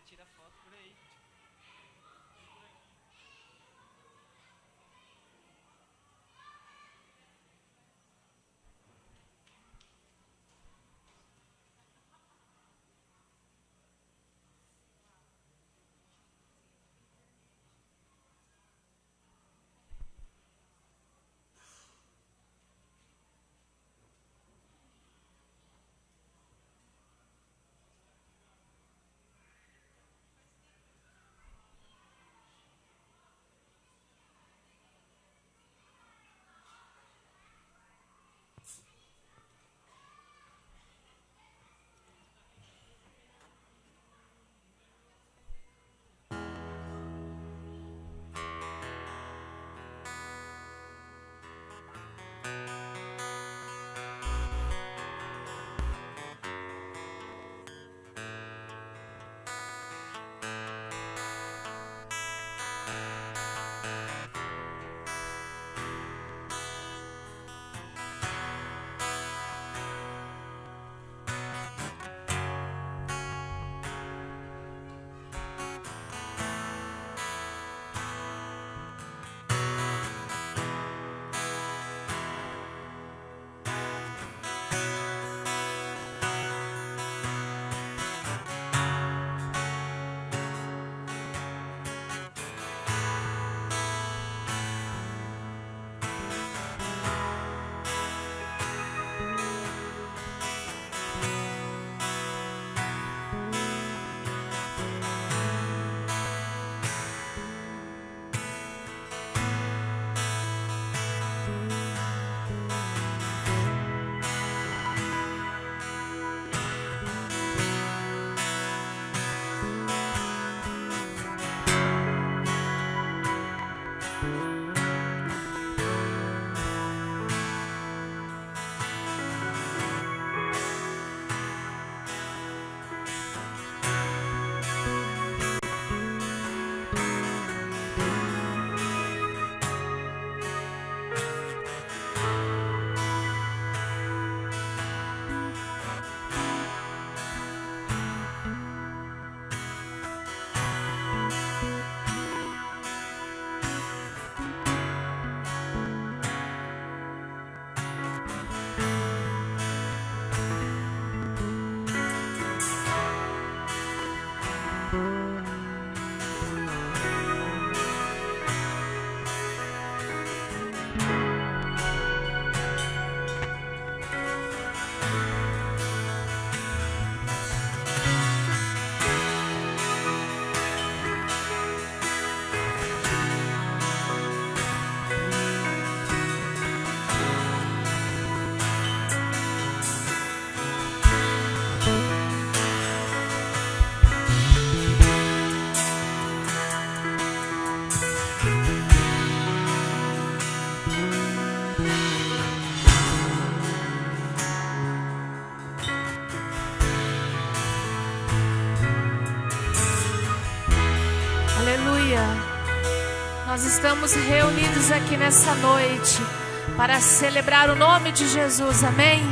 tira foto por aí. Nós estamos reunidos aqui nessa noite para celebrar o nome de Jesus, amém?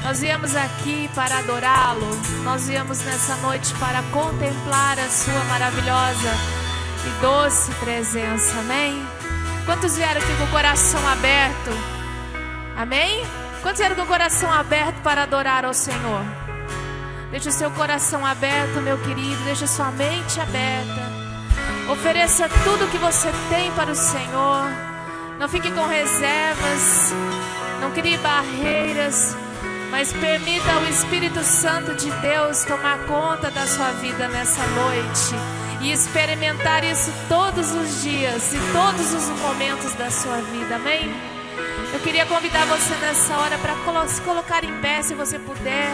Nós viemos aqui para adorá-lo, nós viemos nessa noite para contemplar a sua maravilhosa e doce presença, amém? Quantos vieram aqui com o coração aberto? Amém? Quantos vieram com o coração aberto para adorar ao Senhor? Deixa o seu coração aberto, meu querido, deixa a sua mente aberta. Ofereça tudo o que você tem para o Senhor. Não fique com reservas, não crie barreiras, mas permita ao Espírito Santo de Deus tomar conta da sua vida nessa noite e experimentar isso todos os dias e todos os momentos da sua vida, amém? Eu queria convidar você nessa hora para se colocar em pé, se você puder.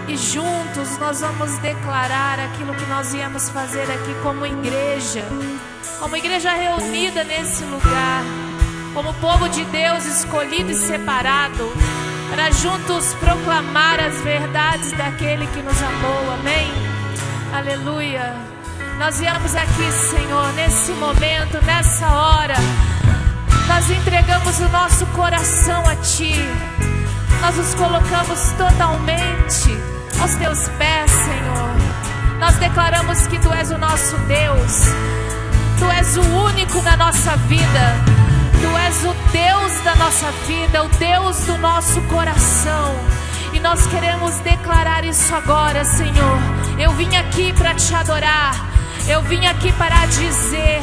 E juntos nós vamos declarar aquilo que nós viemos fazer aqui como igreja reunida nesse lugar, como povo de Deus escolhido e separado, para juntos proclamar as verdades daquele que nos amou, amém? Aleluia! Nós viemos aqui, Senhor, nesse momento, nessa hora, nós entregamos o nosso coração a Ti, nós nos colocamos totalmente aos Teus pés, Senhor. nós declaramos que Tu és o nosso Deus. Tu és o único na nossa vida. Tu és o Deus da nossa vida, o Deus do nosso coração. E nós queremos declarar isso agora, Senhor. Eu vim aqui para Te adorar. Eu vim aqui para dizer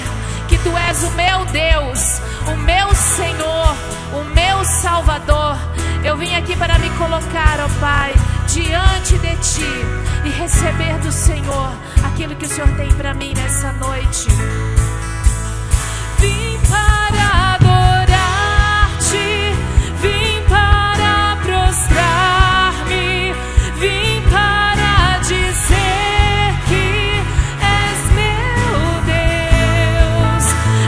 que Tu és o meu Deus, o meu Senhor, o meu Salvador. Eu vim aqui para me colocar, ó Pai, diante de Ti e receber do Senhor aquilo que o Senhor tem para mim nessa noite. Vim para adorar-Te, vim para prostrar-me, vim para dizer que és meu Deus,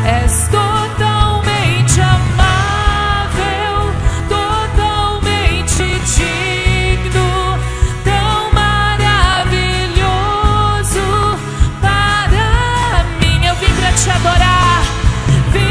és totalmente amável, totalmente digno, tão maravilhoso para mim. Eu vim para Te adorar. Vim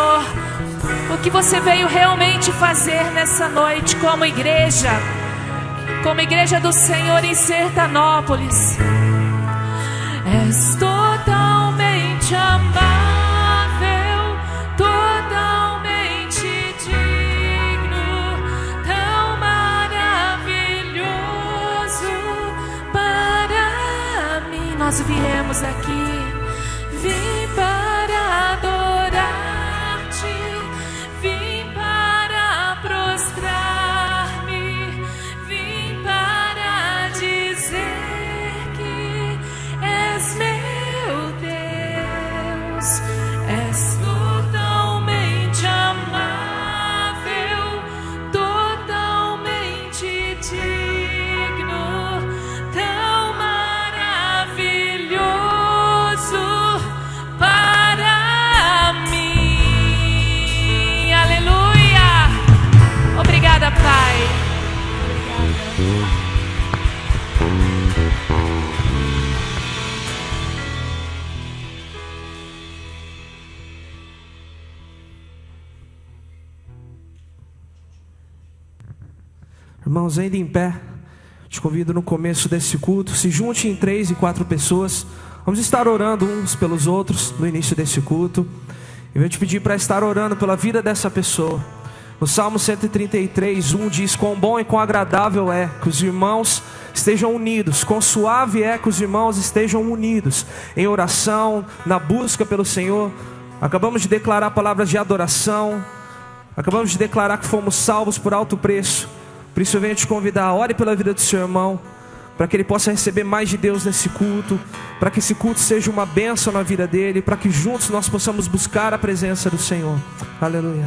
Senhor, o que você veio realmente fazer nessa noite como igreja do Senhor em Sertanópolis. És totalmente amável, totalmente digno, tão maravilhoso para mim. Nós viemos aqui, vim para adorar-te, vim para prostrar-me, vim para dizer que és meu Deus, és totalmente amável, totalmente digno, tão maravilhoso para mim. Aleluia! Obrigada, Pai. Irmãos, ainda em pé, te convido no começo desse culto, se junte em 3 e 4 pessoas. Vamos estar orando uns pelos outros no início desse culto. Eu vou te pedir para estar orando pela vida dessa pessoa. No Salmo 133:1 diz: quão bom e quão agradável é que os irmãos estejam unidos, quão suave é que os irmãos estejam unidos em oração, na busca pelo Senhor. Acabamos de declarar palavras de adoração, acabamos de declarar que fomos salvos por alto preço. Por isso eu venho te convidar, ore pela vida do seu irmão, para que ele possa receber mais de Deus nesse culto, para que esse culto seja uma bênção na vida dele, para que juntos nós possamos buscar a presença do Senhor. Aleluia.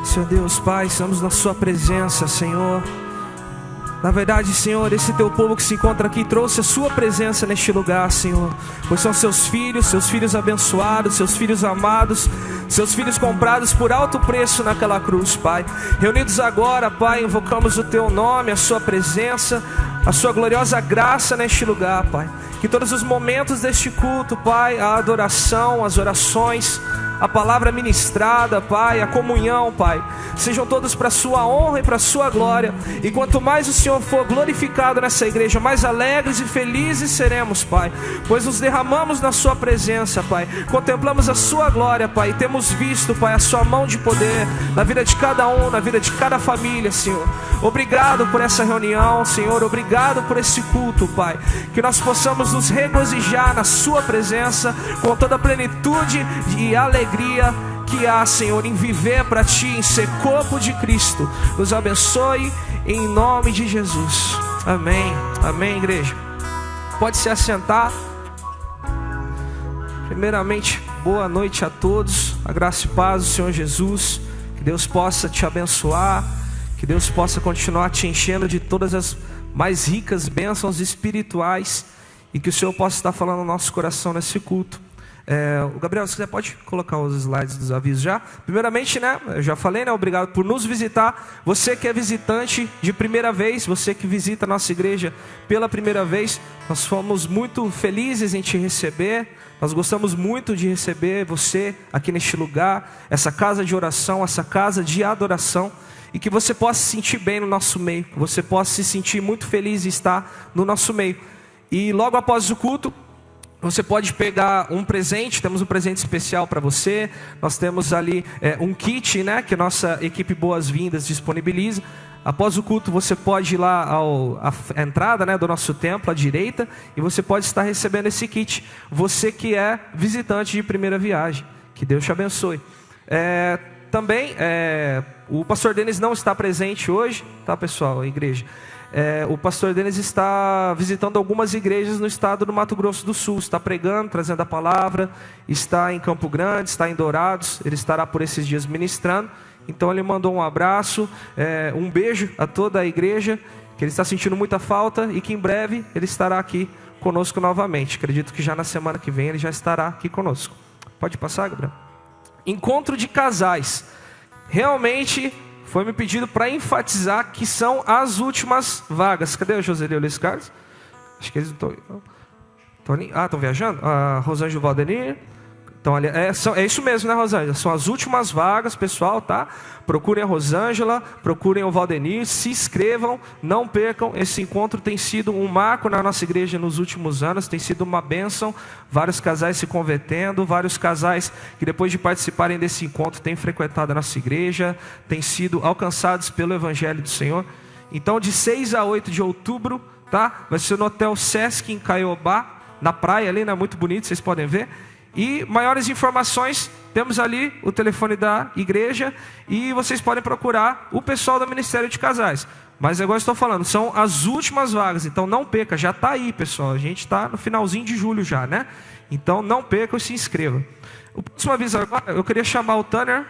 Senhor Deus, Pai, estamos na sua presença, Senhor. Na verdade, Senhor, esse teu povo que se encontra aqui trouxe a sua presença neste lugar, Senhor, pois são seus filhos abençoados, seus filhos amados, seus filhos comprados por alto preço naquela cruz, Pai. Reunidos agora, Pai, invocamos o teu nome, a sua presença, a sua gloriosa graça neste lugar, Pai. Que todos os momentos deste culto, Pai, a adoração, as orações, a palavra ministrada, Pai, a comunhão, Pai, sejam todos para a sua honra e para a sua glória. E quanto mais o Senhor for glorificado nessa igreja, mais alegres e felizes seremos, Pai, pois nos derramamos na sua presença, Pai, contemplamos a sua glória, Pai, e temos visto, Pai, a sua mão de poder na vida de cada um, na vida de cada família, Senhor. Obrigado por essa reunião, Senhor, obrigado por esse culto, Pai, que nós possamos nos regozijar na sua presença com toda a plenitude e alegria que há, Senhor, em viver para Ti, em ser corpo de Cristo. Nos abençoe em nome de Jesus. Amém. Amém, igreja. Pode se assentar. Primeiramente, boa noite a todos. A graça e paz do Senhor Jesus. Que Deus possa te abençoar. Que Deus possa continuar te enchendo de todas as mais ricas bênçãos espirituais. E que o Senhor possa estar falando no nosso coração nesse culto. O Gabriel, se quiser pode colocar os slides dos avisos já. Primeiramente, né, eu já falei, né, obrigado por nos visitar. Você que é visitante de primeira vez, você que visita a nossa igreja pela primeira vez, nós fomos muito felizes em te receber. Nós gostamos muito de receber você aqui neste lugar, essa casa de oração, essa casa de adoração. E que você possa se sentir bem no nosso meio, que você possa se sentir muito feliz em estar no nosso meio. E logo após o culto, você pode pegar um presente, temos um presente especial para você. Nós temos ali um kit, né, que a nossa equipe Boas-Vindas disponibiliza. Após o culto você pode ir lá à entrada, né, do nosso templo, à direita, e você pode estar recebendo esse kit. Você que é visitante de primeira viagem, que Deus te abençoe. Também, o pastor Denis não está presente hoje, tá, pessoal, a igreja. O pastor Denis está visitando algumas igrejas no estado do Mato Grosso do Sul, está pregando, trazendo a palavra, está em Campo Grande, está em Dourados, ele estará por esses dias ministrando. Então ele mandou um abraço, um beijo a toda a igreja, que ele está sentindo muita falta e que em breve ele estará aqui conosco novamente. Acredito que já na semana que vem ele já estará aqui conosco. Pode passar, Gabriel? Encontro de casais. Realmente foi me pedido para enfatizar que são as últimas vagas. Cadê o José Luiz Carlos? Acho que eles não estão... estão viajando? A Rosângela e o Valdenir. Então, é isso mesmo, né, Rosângela? São as últimas vagas, pessoal, tá? Procurem a Rosângela, procurem o Valdenir, se inscrevam, não percam. Esse encontro tem sido um marco na nossa igreja nos últimos anos, tem sido uma bênção. Vários casais se convertendo, vários casais que depois de participarem desse encontro têm frequentado a nossa igreja, têm sido alcançados pelo Evangelho do Senhor. Então, de 6 a 8 de outubro, tá? Vai ser no Hotel Sesc em Caiobá, na praia ali, né? Muito bonito, vocês podem ver. E maiores informações, temos ali o telefone da igreja e vocês podem procurar o pessoal do Ministério de Casais. Mas agora estou falando, são as últimas vagas, então não perca, já está aí, pessoal. A gente está no finalzinho de julho já, né? Então não perca e se inscreva. O próximo aviso agora, eu queria chamar o Tanner,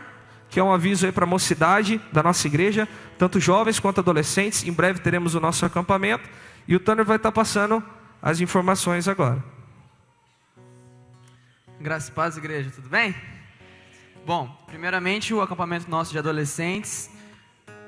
que é um aviso aí para a mocidade da nossa igreja, tanto jovens quanto adolescentes. Em breve teremos o nosso acampamento e o Tanner vai estar passando as informações agora. Graças e paz, igreja, tudo bem? Bom, primeiramente o acampamento nosso de adolescentes.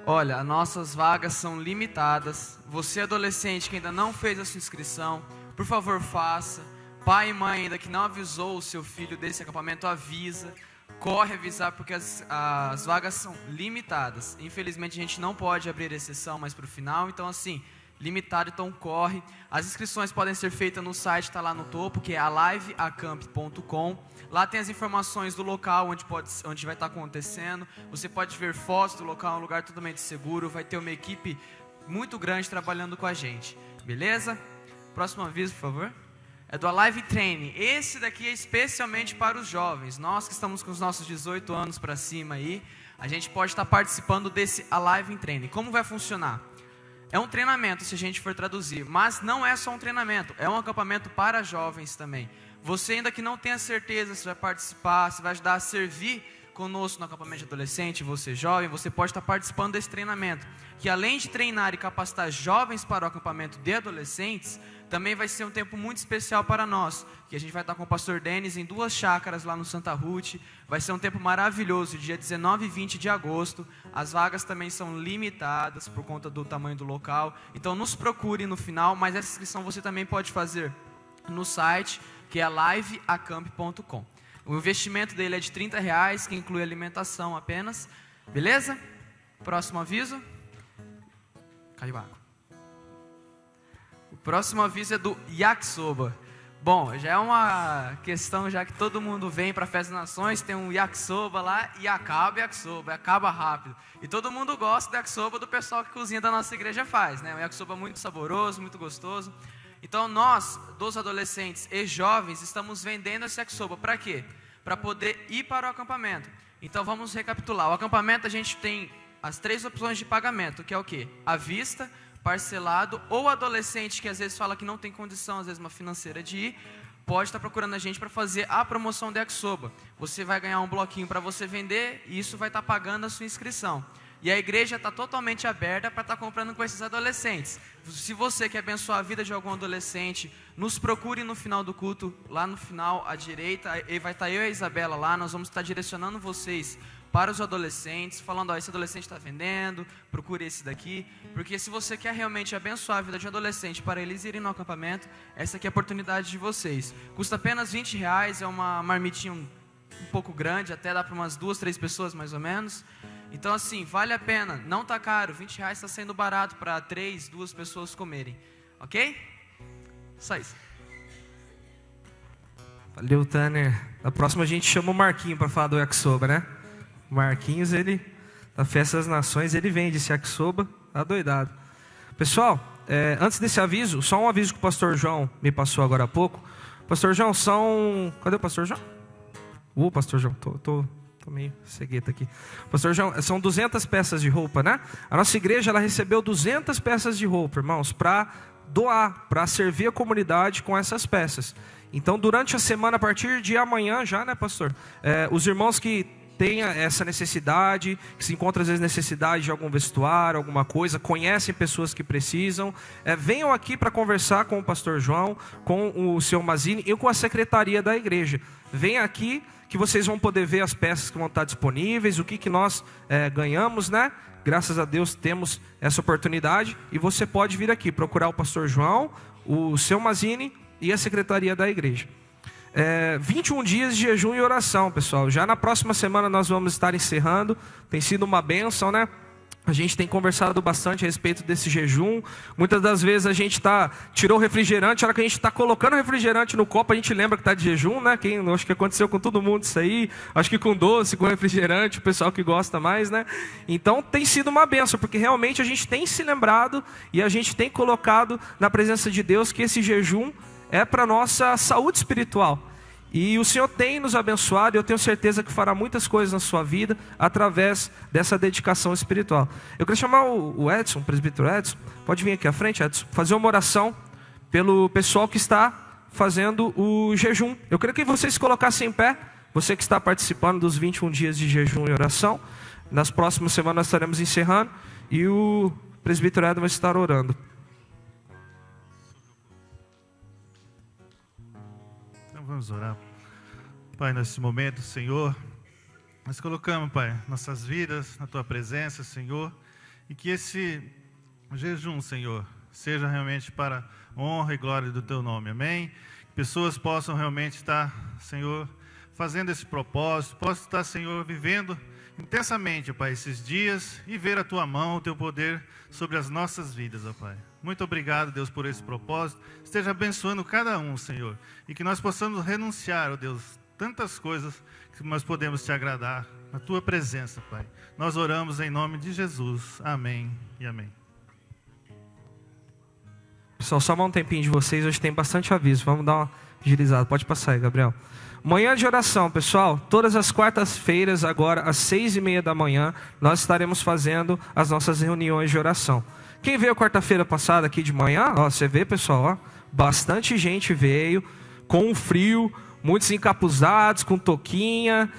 Olha, as nossas vagas são limitadas. Você adolescente que ainda não fez a sua inscrição, por favor faça. Pai e mãe ainda que não avisou o seu filho desse acampamento, avisa. Corre avisar porque as vagas são limitadas. Infelizmente a gente não pode abrir exceção mais para o final, então assim... limitado, então corre. As inscrições podem ser feitas no site, está lá no topo, que é aliveacamp.com. Lá tem as informações do local onde vai estar acontecendo. Você pode ver fotos do local, um lugar totalmente seguro. Vai ter uma equipe muito grande trabalhando com a gente. Beleza? Próximo aviso, por favor. É do Alive Training. Esse daqui é especialmente para os jovens. Nós que estamos com os nossos 18 anos para cima aí, a gente pode estar participando desse Alive Training. Como vai funcionar? É um treinamento, se a gente for traduzir, mas não é só um treinamento, é um acampamento para jovens também. Você ainda que não tenha certeza se vai participar, se vai ajudar a servir conosco no acampamento de adolescente, você jovem, você pode estar participando desse treinamento, que além de treinar e capacitar jovens para o acampamento de adolescentes, também vai ser um tempo muito especial para nós, que a gente vai estar com o pastor Denis em 2 chácaras lá no Santa Ruth. Vai ser um tempo maravilhoso, dia 19 e 20 de agosto. As vagas também são limitadas por conta do tamanho do local, então nos procure no final, mas essa inscrição você também pode fazer no site, que é aliveacamp.com. O investimento dele é de R$30, que inclui alimentação apenas. Beleza? Próximo aviso. Caiu água. O próximo aviso é do yakisoba. Bom, já é uma questão, já que todo mundo vem para a Festa das Nações, tem um yakisoba lá e acaba yakisoba, acaba rápido. E todo mundo gosta do yakisoba do pessoal que cozinha da nossa igreja faz, né? Um yakisoba muito saboroso, muito gostoso. Então nós, dos adolescentes e jovens, estamos vendendo esse yakisoba. Para quê? Para poder ir para o acampamento. Então vamos recapitular. O acampamento a gente tem as 3 opções de pagamento, que é o quê? À vista, parcelado, ou adolescente que às vezes fala que não tem condição, às vezes uma financeira de ir, pode estar procurando a gente para fazer a promoção do yakisoba. Você vai ganhar um bloquinho para você vender e isso vai estar pagando a sua inscrição. E a igreja está totalmente aberta para estar comprando com esses adolescentes. Se você quer abençoar a vida de algum adolescente, nos procure no final do culto, lá no final à direita, e vai estar eu e a Isabela lá, nós vamos estar direcionando vocês para os adolescentes, falando, ó, esse adolescente está vendendo, procure esse daqui, porque se você quer realmente abençoar a vida de um adolescente para eles irem no acampamento, essa aqui é a oportunidade de vocês. Custa apenas R$20, é uma marmitinha um pouco grande, até dá para umas 2, 3 pessoas mais ou menos. Então assim, vale a pena, não está caro, R$20 está sendo barato para 3, 2 pessoas comerem, ok? Só isso. Valeu, Tanner. Na próxima a gente chama o Marquinho para falar do yakisoba, né? O Marquinhos, ele, da Festa das Nações, ele vende esse yakisoba, tá doidado. Pessoal, antes desse aviso, só um aviso que o pastor João me passou agora há pouco. Pastor João, cadê o pastor João? Pastor João, tô meio cegueta aqui. Pastor João, são 200 peças de roupa, né? A nossa igreja, ela recebeu 200 peças de roupa, irmãos, para doar, para servir a comunidade com essas peças. Então, durante a semana, a partir de amanhã já, né, pastor? Os irmãos que têm essa necessidade, que se encontram às vezes necessidade de algum vestuário, alguma coisa, conhecem pessoas que precisam, venham aqui para conversar com o pastor João, com o senhor Mazini e com a secretaria da igreja. Venham aqui que vocês vão poder ver as peças que vão estar disponíveis, o que nós ganhamos, né? Graças a Deus temos essa oportunidade e você pode vir aqui procurar o pastor João, o seu Mazini e a secretaria da igreja. 21 dias de jejum e oração, pessoal. Já na próxima semana nós vamos estar encerrando. Tem sido uma bênção, né? A gente tem conversado bastante a respeito desse jejum. Muitas das vezes a gente tirou o refrigerante, a hora que a gente está colocando o refrigerante no copo, a gente lembra que está de jejum, né? Acho que aconteceu com todo mundo isso aí. Acho que com doce, com refrigerante, o pessoal que gosta mais, né? Então tem sido uma bênção, porque realmente a gente tem se lembrado e a gente tem colocado na presença de Deus que esse jejum é para a nossa saúde espiritual. E o Senhor tem nos abençoado e eu tenho certeza que fará muitas coisas na sua vida através dessa dedicação espiritual. Eu queria chamar o Edson, o presbítero Edson, pode vir aqui à frente, Edson, fazer uma oração pelo pessoal que está fazendo o jejum. Eu queria que vocês se colocassem em pé, você que está participando dos 21 dias de jejum e oração. Nas próximas semanas nós estaremos encerrando e o presbítero Edson vai estar orando. Vamos orar. Pai, nesse momento, Senhor, nós colocamos, Pai, nossas vidas na Tua presença, Senhor, e que esse jejum, Senhor, seja realmente para honra e glória do Teu nome, amém? Que pessoas possam realmente estar, Senhor, fazendo esse propósito, possam estar, Senhor, vivendo intensamente, Pai, esses dias e ver a Tua mão, o Teu poder sobre as nossas vidas, ó Pai. Muito obrigado, Deus, por esse propósito. Esteja abençoando cada um, Senhor. E que nós possamos renunciar, ó Deus, tantas coisas que nós podemos Te agradar na Tua presença, Pai. Nós oramos em nome de Jesus. Amém e amém. Pessoal, só um tempinho de vocês. Hoje tem bastante aviso. Vamos dar uma agilizada. Pode passar aí, Gabriel. Manhã de oração, pessoal. Todas as quartas-feiras, agora às 6:30 da manhã, nós estaremos fazendo as nossas reuniões de oração. Quem veio quarta-feira passada aqui de manhã, ó, você vê, pessoal, ó, bastante gente veio, com frio, muitos encapuzados, com touquinha,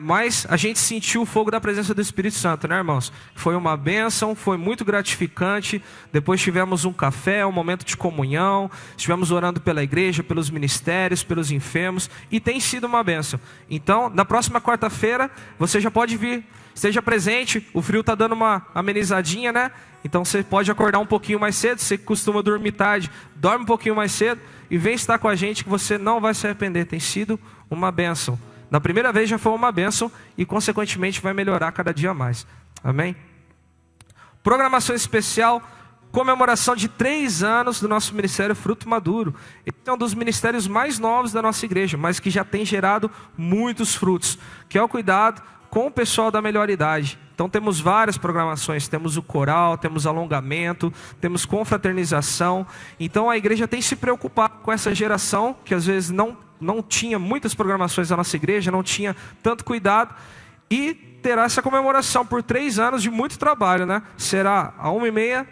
mas a gente sentiu o fogo da presença do Espírito Santo, né, irmãos? Foi uma bênção, foi muito gratificante. Depois tivemos um café, um momento de comunhão, estivemos orando pela igreja, pelos ministérios, pelos enfermos, e tem sido uma bênção. Então, na próxima quarta-feira, você já pode vir, esteja presente. O frio está dando uma amenizadinha, né? Então você pode acordar um pouquinho mais cedo. Você que costuma dormir tarde, dorme um pouquinho mais cedo e vem estar com a gente, que você não vai se arrepender. Tem sido uma bênção. Na primeira vez já foi uma bênção e consequentemente vai melhorar cada dia mais. Amém? Programação especial, comemoração de 3 anos do nosso ministério Fruto Maduro. Esse é um dos ministérios mais novos da nossa igreja, mas que já tem gerado muitos frutos, que é o cuidado com o pessoal da melhor idade. Então temos várias programações, temos o coral, temos alongamento, temos confraternização. Então a igreja tem se preocupado com essa geração, que às vezes não tinha muitas programações da nossa igreja, não tinha tanto cuidado, e terá essa comemoração por 3 anos de muito trabalho, né? Será às 1:30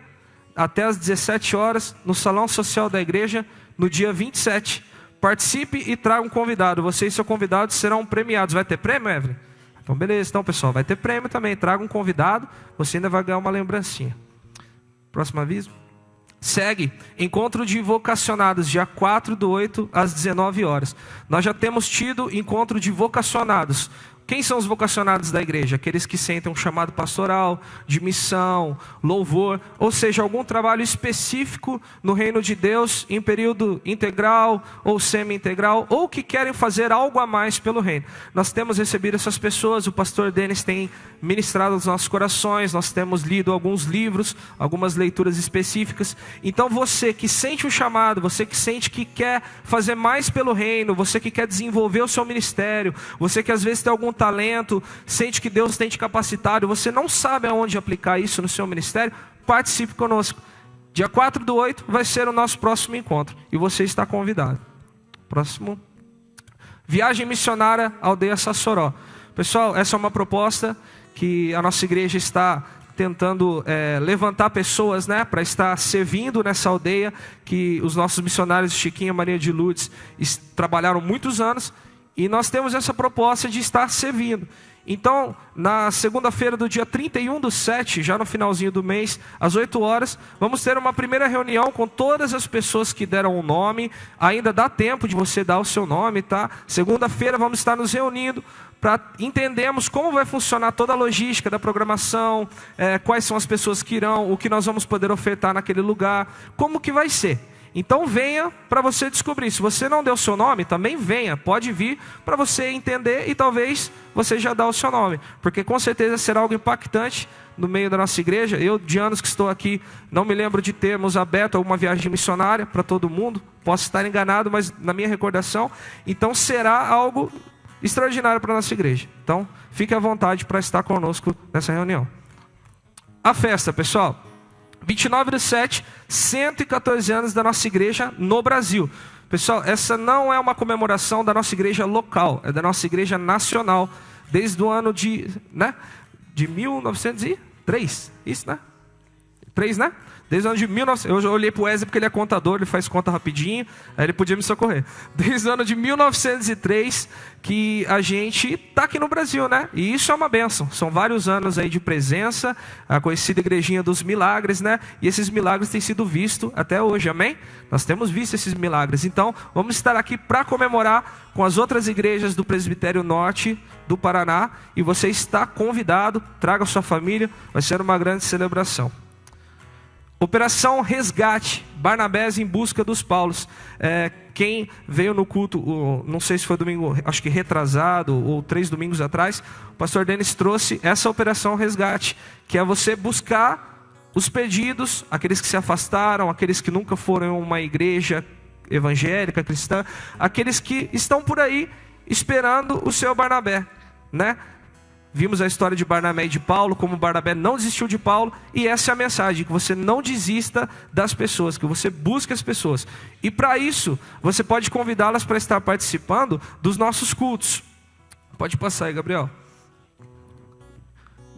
até às 17 horas, no Salão Social da igreja, no dia 27. Participe e traga um convidado. Você e seu convidado serão premiados. Vai ter prêmio, Evelyn? Então beleza, então pessoal, vai ter prêmio também. Traga um convidado, você ainda vai ganhar uma lembrancinha. Próximo aviso. Segue, encontro de vocacionados, dia 4/8 às 19 horas. Nós já temos tido encontro de vocacionados. Quem são os vocacionados da igreja? Aqueles que sentem um chamado pastoral, de missão, louvor, ou seja, algum trabalho específico no reino de Deus, em período integral ou semi-integral, ou que querem fazer algo a mais pelo reino. Nós temos recebido essas pessoas, o pastor Denis tem ministrado aos nossos corações, nós temos lido alguns livros, algumas leituras específicas. Então você que sente um chamado, você que sente que quer fazer mais pelo reino, você que quer desenvolver o seu ministério, você que às vezes tem algum talento, sente que Deus tem te capacitado, você não sabe aonde aplicar isso no seu ministério, participe conosco. Dia 4/8 vai ser o nosso próximo encontro e você está convidado. Próximo. Viagem missionária Aldeia Sassoró. Pessoal, essa é uma proposta que a nossa igreja está tentando levantar pessoas, né, para estar servindo nessa aldeia, que os nossos missionários Chiquinho e Maria de Lourdes trabalharam muitos anos. E nós temos essa proposta de estar servindo. Então, na segunda-feira do dia 31/7, já no finalzinho do mês, às 8 horas, vamos ter uma primeira reunião com todas as pessoas que deram o nome. Ainda dá tempo de você dar o seu nome, tá? Segunda-feira vamos estar nos reunindo para entendermos como vai funcionar toda a logística da programação, quais são as pessoas que irão, o que nós vamos poder ofertar naquele lugar, como que vai ser. Então venha para você descobrir. Se você não deu o seu nome, também venha. Pode vir para você entender e talvez você já dá o seu nome. Porque com certeza será algo impactante no meio da nossa igreja. Eu, de anos que estou aqui, não me lembro de termos aberto alguma viagem missionária para todo mundo. Posso estar enganado, mas na minha recordação. Então será algo extraordinário para a nossa igreja. Então fique à vontade para estar conosco nessa reunião. A festa, pessoal. 29/7, 114 anos da nossa igreja no Brasil. Pessoal, essa não é uma comemoração da nossa igreja local, é da nossa igreja nacional, desde o ano de 1903, isso, né? 3, né? Desde o ano de 1900, eu olhei para o Wesley porque ele é contador, ele faz conta rapidinho, aí ele podia me socorrer. Desde o ano de 1903 que a gente está aqui no Brasil, né? E isso é uma bênção, são vários anos aí de presença, a conhecida igrejinha dos milagres, né? E esses milagres têm sido vistos até hoje, amém? Nós temos visto esses milagres, então vamos estar aqui para comemorar com as outras igrejas do Presbitério Norte do Paraná, e você está convidado, traga a sua família, vai ser uma grande celebração. Operação Resgate, Barnabés em busca dos Paulos. Quem veio no culto, não sei se foi domingo, acho que retrasado, ou 3 domingos atrás, o pastor Denis trouxe essa Operação Resgate, que é você buscar os perdidos, aqueles que se afastaram, aqueles que nunca foram em uma igreja evangélica, cristã, aqueles que estão por aí esperando o seu Barnabé, né? Vimos a história de Barnabé e de Paulo, como Barnabé não desistiu de Paulo, e essa é a mensagem, que você não desista das pessoas, que você busque as pessoas. E para isso, você pode convidá-las para estar participando dos nossos cultos. Pode passar aí, Gabriel.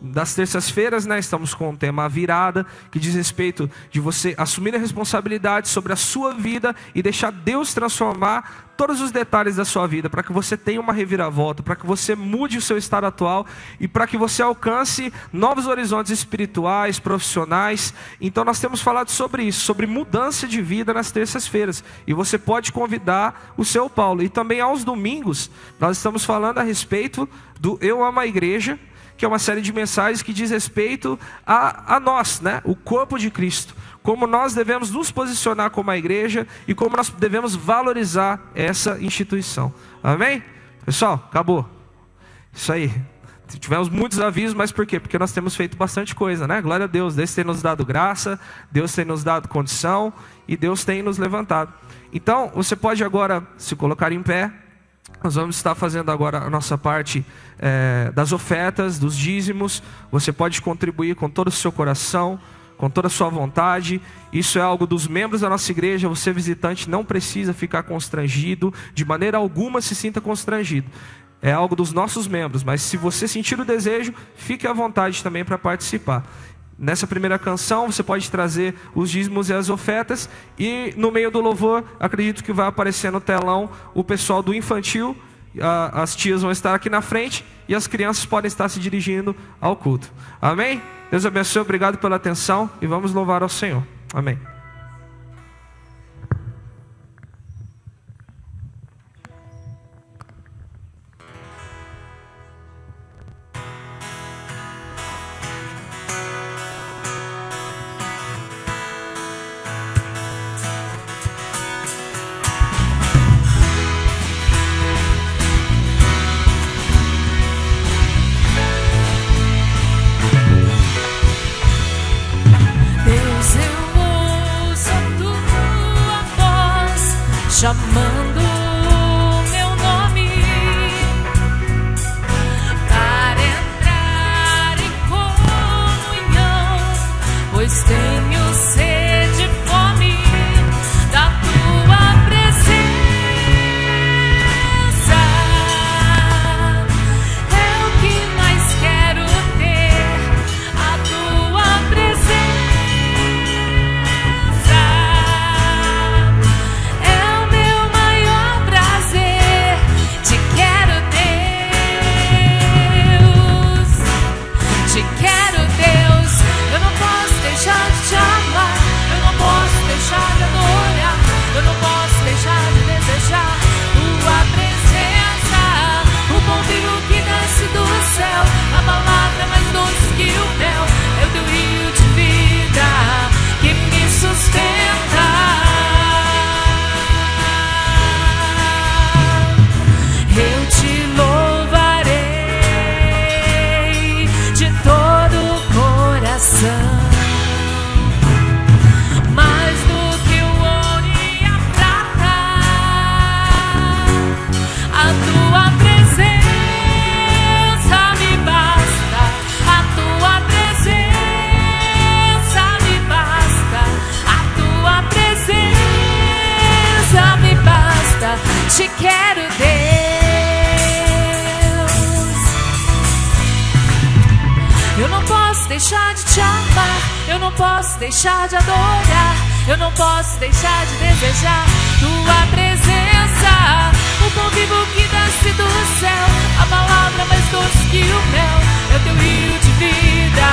Das terças-feiras, né, estamos com o tema Virada, que diz respeito de você assumir a responsabilidade sobre a sua vida e deixar Deus transformar todos os detalhes da sua vida, para que você tenha uma reviravolta, para que você mude o seu estado atual e para que você alcance novos horizontes espirituais, profissionais. Então nós temos falado sobre isso, sobre mudança de vida nas terças-feiras, e você pode convidar o seu Paulo. E também aos domingos nós estamos falando a respeito do Eu Amo a Igreja, que é uma série de mensagens que diz respeito a nós, né? O corpo de Cristo. Como nós devemos nos posicionar como a igreja e como nós devemos valorizar essa instituição. Amém? Pessoal, acabou. Isso aí. Tivemos muitos avisos, mas por quê? Porque nós temos feito bastante coisa, né? Glória a Deus. Deus tem nos dado graça, Deus tem nos dado condição e Deus tem nos levantado. Então, você pode agora se colocar em pé. Nós vamos estar fazendo agora a nossa parte das ofertas, dos dízimos. Você pode contribuir com todo o seu coração, com toda a sua vontade. Isso é algo dos membros da nossa igreja. Você, visitante, não precisa ficar constrangido. De maneira alguma se sinta constrangido. É algo dos nossos membros. Mas se você sentir o desejo, fique à vontade também para participar. Nessa primeira canção, você pode trazer os dízimos e as ofertas. E no meio do louvor, acredito que vai aparecer no telão o pessoal do infantil as tias vão estar aqui na frente e as crianças podem estar se dirigindo ao culto. Amém? Deus abençoe, obrigado pela atenção e vamos louvar ao Senhor. Amém. Chamando meu nome para entrar em comunhão, pois tenho sede e fome da tua presença. É o que mais quero ter, a tua presença. Eu não posso deixar de desejar tua presença. O bom vinho que desce do céu, a palavra mais doce que o mel. É o teu rio de vida que me sustenta. Eu te louvarei de todo o coração. Te quero, Deus. Eu não posso deixar de te amar, eu não posso deixar de adorar, eu não posso deixar de desejar tua presença. O pão vivo que desce do céu, a palavra mais doce que o mel. É o teu rio de vida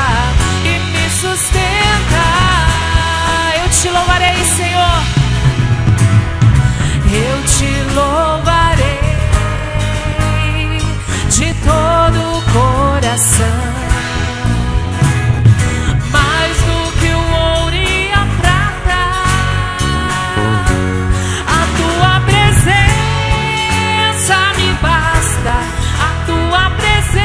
que me sustenta. Eu te louvarei, Senhor. Eu te louvarei de todo o coração, mais do que o ouro e a prata. A tua presença me basta, a tua presença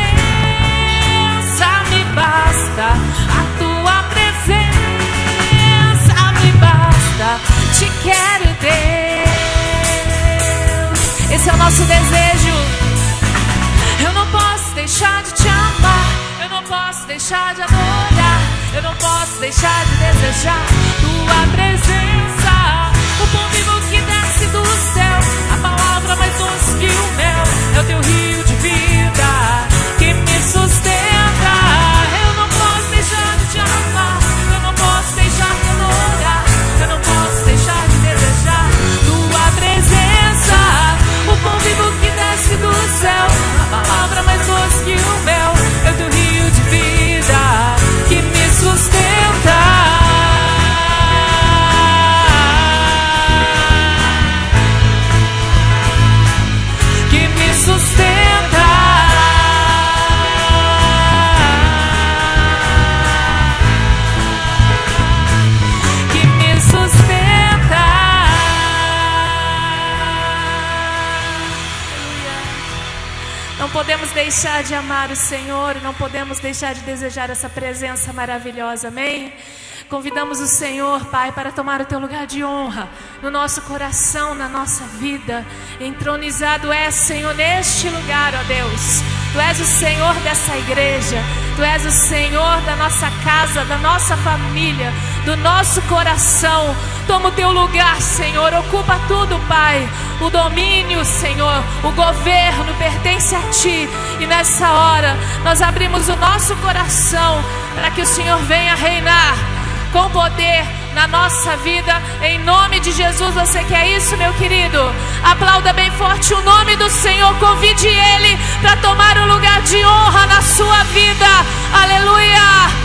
me basta, a tua presença me basta. Te quero, Deus. Esse é o nosso desejo. Eu não posso deixar de te amar, eu não posso deixar de adorar, eu não posso deixar de desejar tua presença. O pão vivo que desce do céu, a palavra mais doce que o mel. É o teu rio de vida que me sustenta. Eu não posso deixar de te amar, eu não posso deixar de adorar, eu não posso deixar de desejar tua presença. O pão vivo que desce do céu, a palavra mais doce que o mel. É o teu rio de vida que me sustenta. Que me sustenta. Que me sustenta. Não podemos deixar de amar o Senhor, não podemos deixar de desejar essa presença maravilhosa, amém? Convidamos o Senhor, Pai, para tomar o teu lugar de honra no nosso coração, na nossa vida. Entronizado és, Senhor, neste lugar, ó Deus. Tu és o Senhor dessa igreja, Tu és o Senhor da nossa casa, da nossa família, do nosso coração. Toma o teu lugar, Senhor, ocupa tudo, Pai. O domínio, Senhor, o governo pertence a Ti. E nessa hora nós abrimos o nosso coração para que o Senhor venha reinar com poder, na nossa vida, em nome de Jesus. Você quer isso, meu querido? Aplauda bem forte o nome do Senhor, convide Ele para tomar um lugar de honra na sua vida. Aleluia!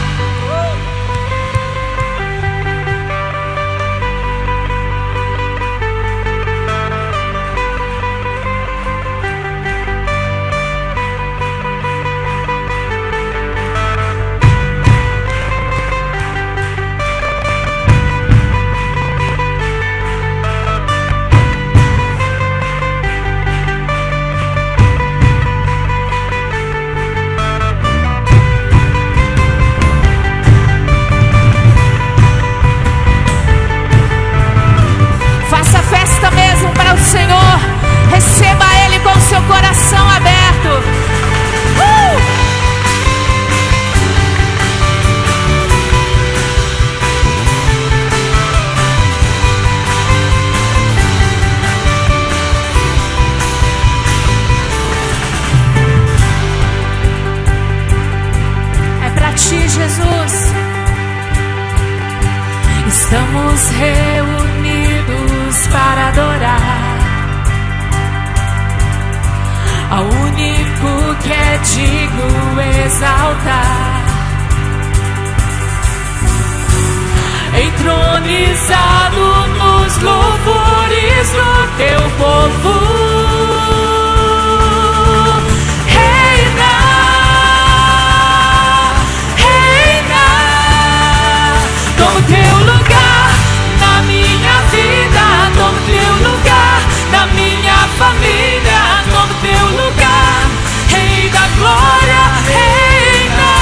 Senhor, receba Ele com o seu coração aberto. É pra ti, Jesus. Estamos reunidos para adorar ao único que é digno exaltar, entronizado nos louvores do teu povo. Reina, reina, toma o teu lugar na minha vida, toma o teu lugar na minha família, toma o teu lugar, Rei da glória, reina.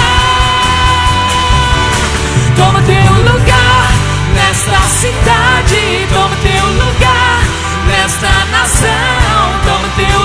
Toma o teu lugar nesta cidade, toma o teu lugar nesta nação, toma o teu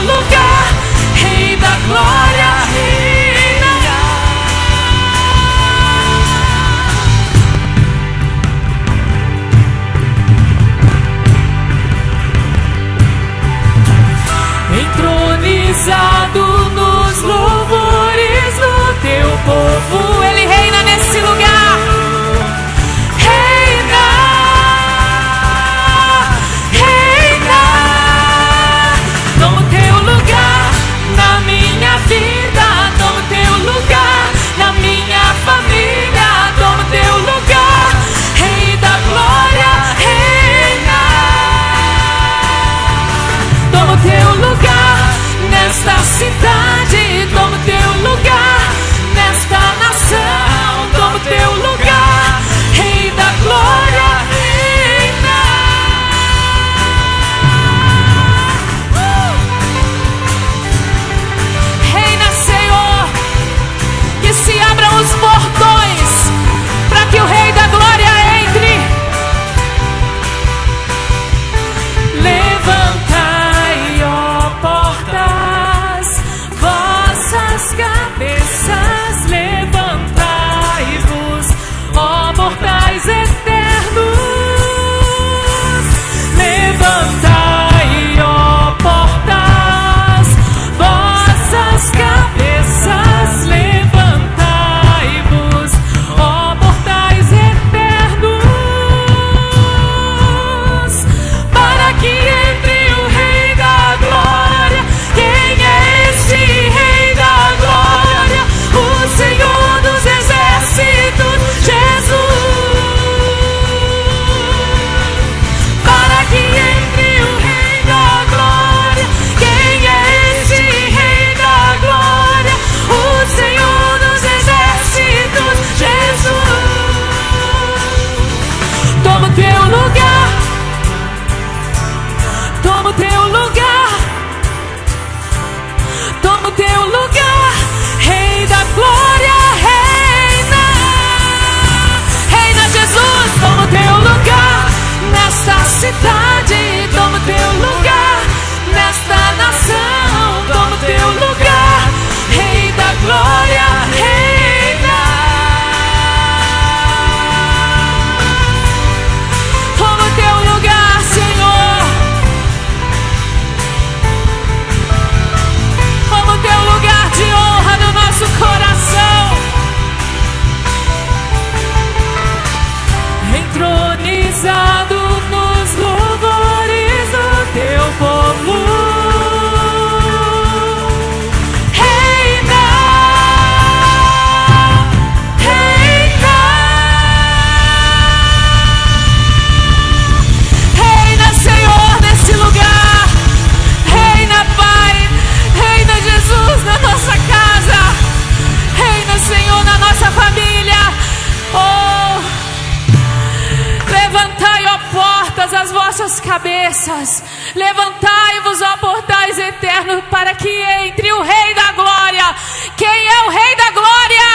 vossas cabeças. Levantai-vos, ó portais eternos, para que entre o Rei da Glória. Quem é o Rei da Glória?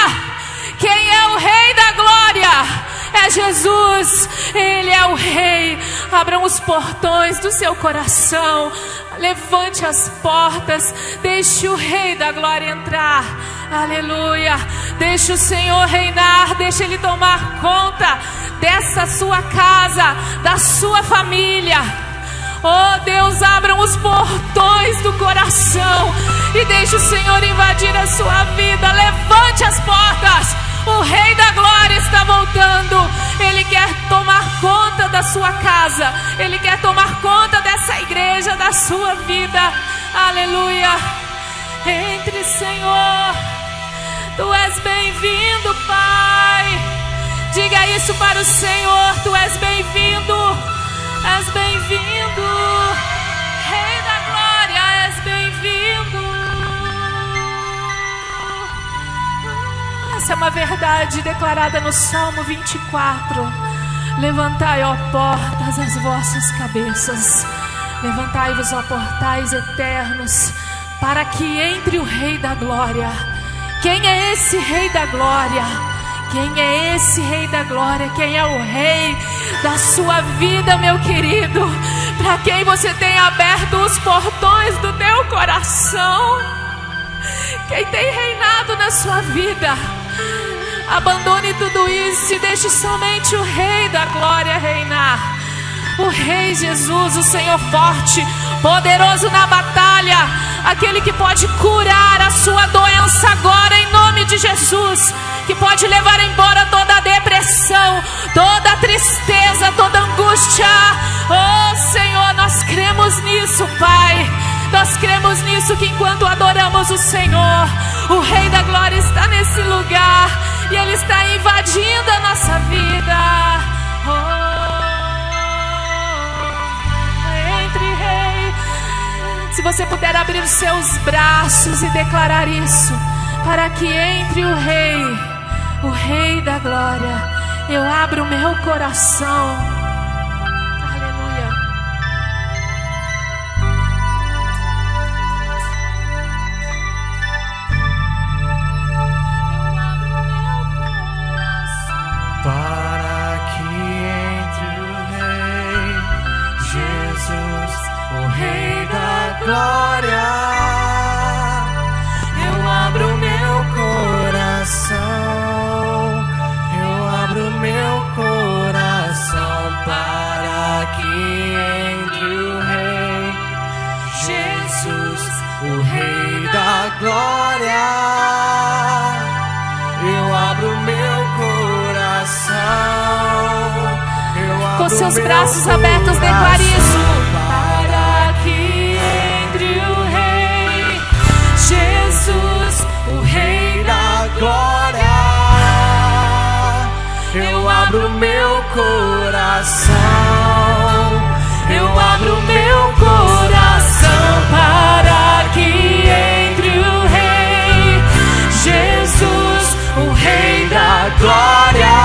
Quem é o Rei da Glória? É Jesus, Ele é o Rei. Abram os portões do seu coração, levante as portas, deixe o Rei da Glória entrar. Aleluia. Deixe o Senhor reinar, deixe Ele tomar conta dessa sua casa, da sua família. Oh Deus, abram os portões do coração e deixe o Senhor invadir a sua vida. Levante as portas. O Rei da Glória está voltando. Ele quer tomar conta da sua casa. Ele quer tomar conta dessa igreja, da sua vida. Aleluia. Entre, Senhor. Tu és bem-vindo, Pai. Diga isso para o Senhor. Tu és bem-vindo. És bem-vindo. Rei da Glória, és bem-vindo. Essa é uma verdade declarada no Salmo 24. Levantai, ó portas, as vossas cabeças. Levantai-vos, ó portais eternos, para que entre o Rei da Glória. Quem é esse Rei da Glória? Quem é esse Rei da Glória? Quem é o Rei da sua vida, meu querido? Para quem você tem aberto os portões do teu coração? Quem tem reinado na sua vida? Abandone tudo isso e deixe somente o Rei da Glória reinar. O Rei Jesus, o Senhor forte, poderoso na batalha, aquele que pode curar a sua doença agora em nome de Jesus, que pode levar embora toda a depressão, toda a tristeza, toda a angústia. Oh Senhor, nós cremos nisso, Pai. Nós cremos nisso, que enquanto adoramos o Senhor, o Rei da Glória está nesse lugar e Ele está invadindo a nossa vida. Entre, Rei. Se você puder abrir os seus braços e declarar isso, para que entre o Rei da Glória. Eu abro o meu coração. Glória, eu abro meu coração, eu abro meu coração para que entre o Rei Jesus, o Rei da Glória. Eu abro meu coração, eu abro com seus braços abertos, declare isso. Jesus, o Rei da Glória, eu abro meu coração, eu abro meu coração para que entre o Rei Jesus, o Rei da Glória.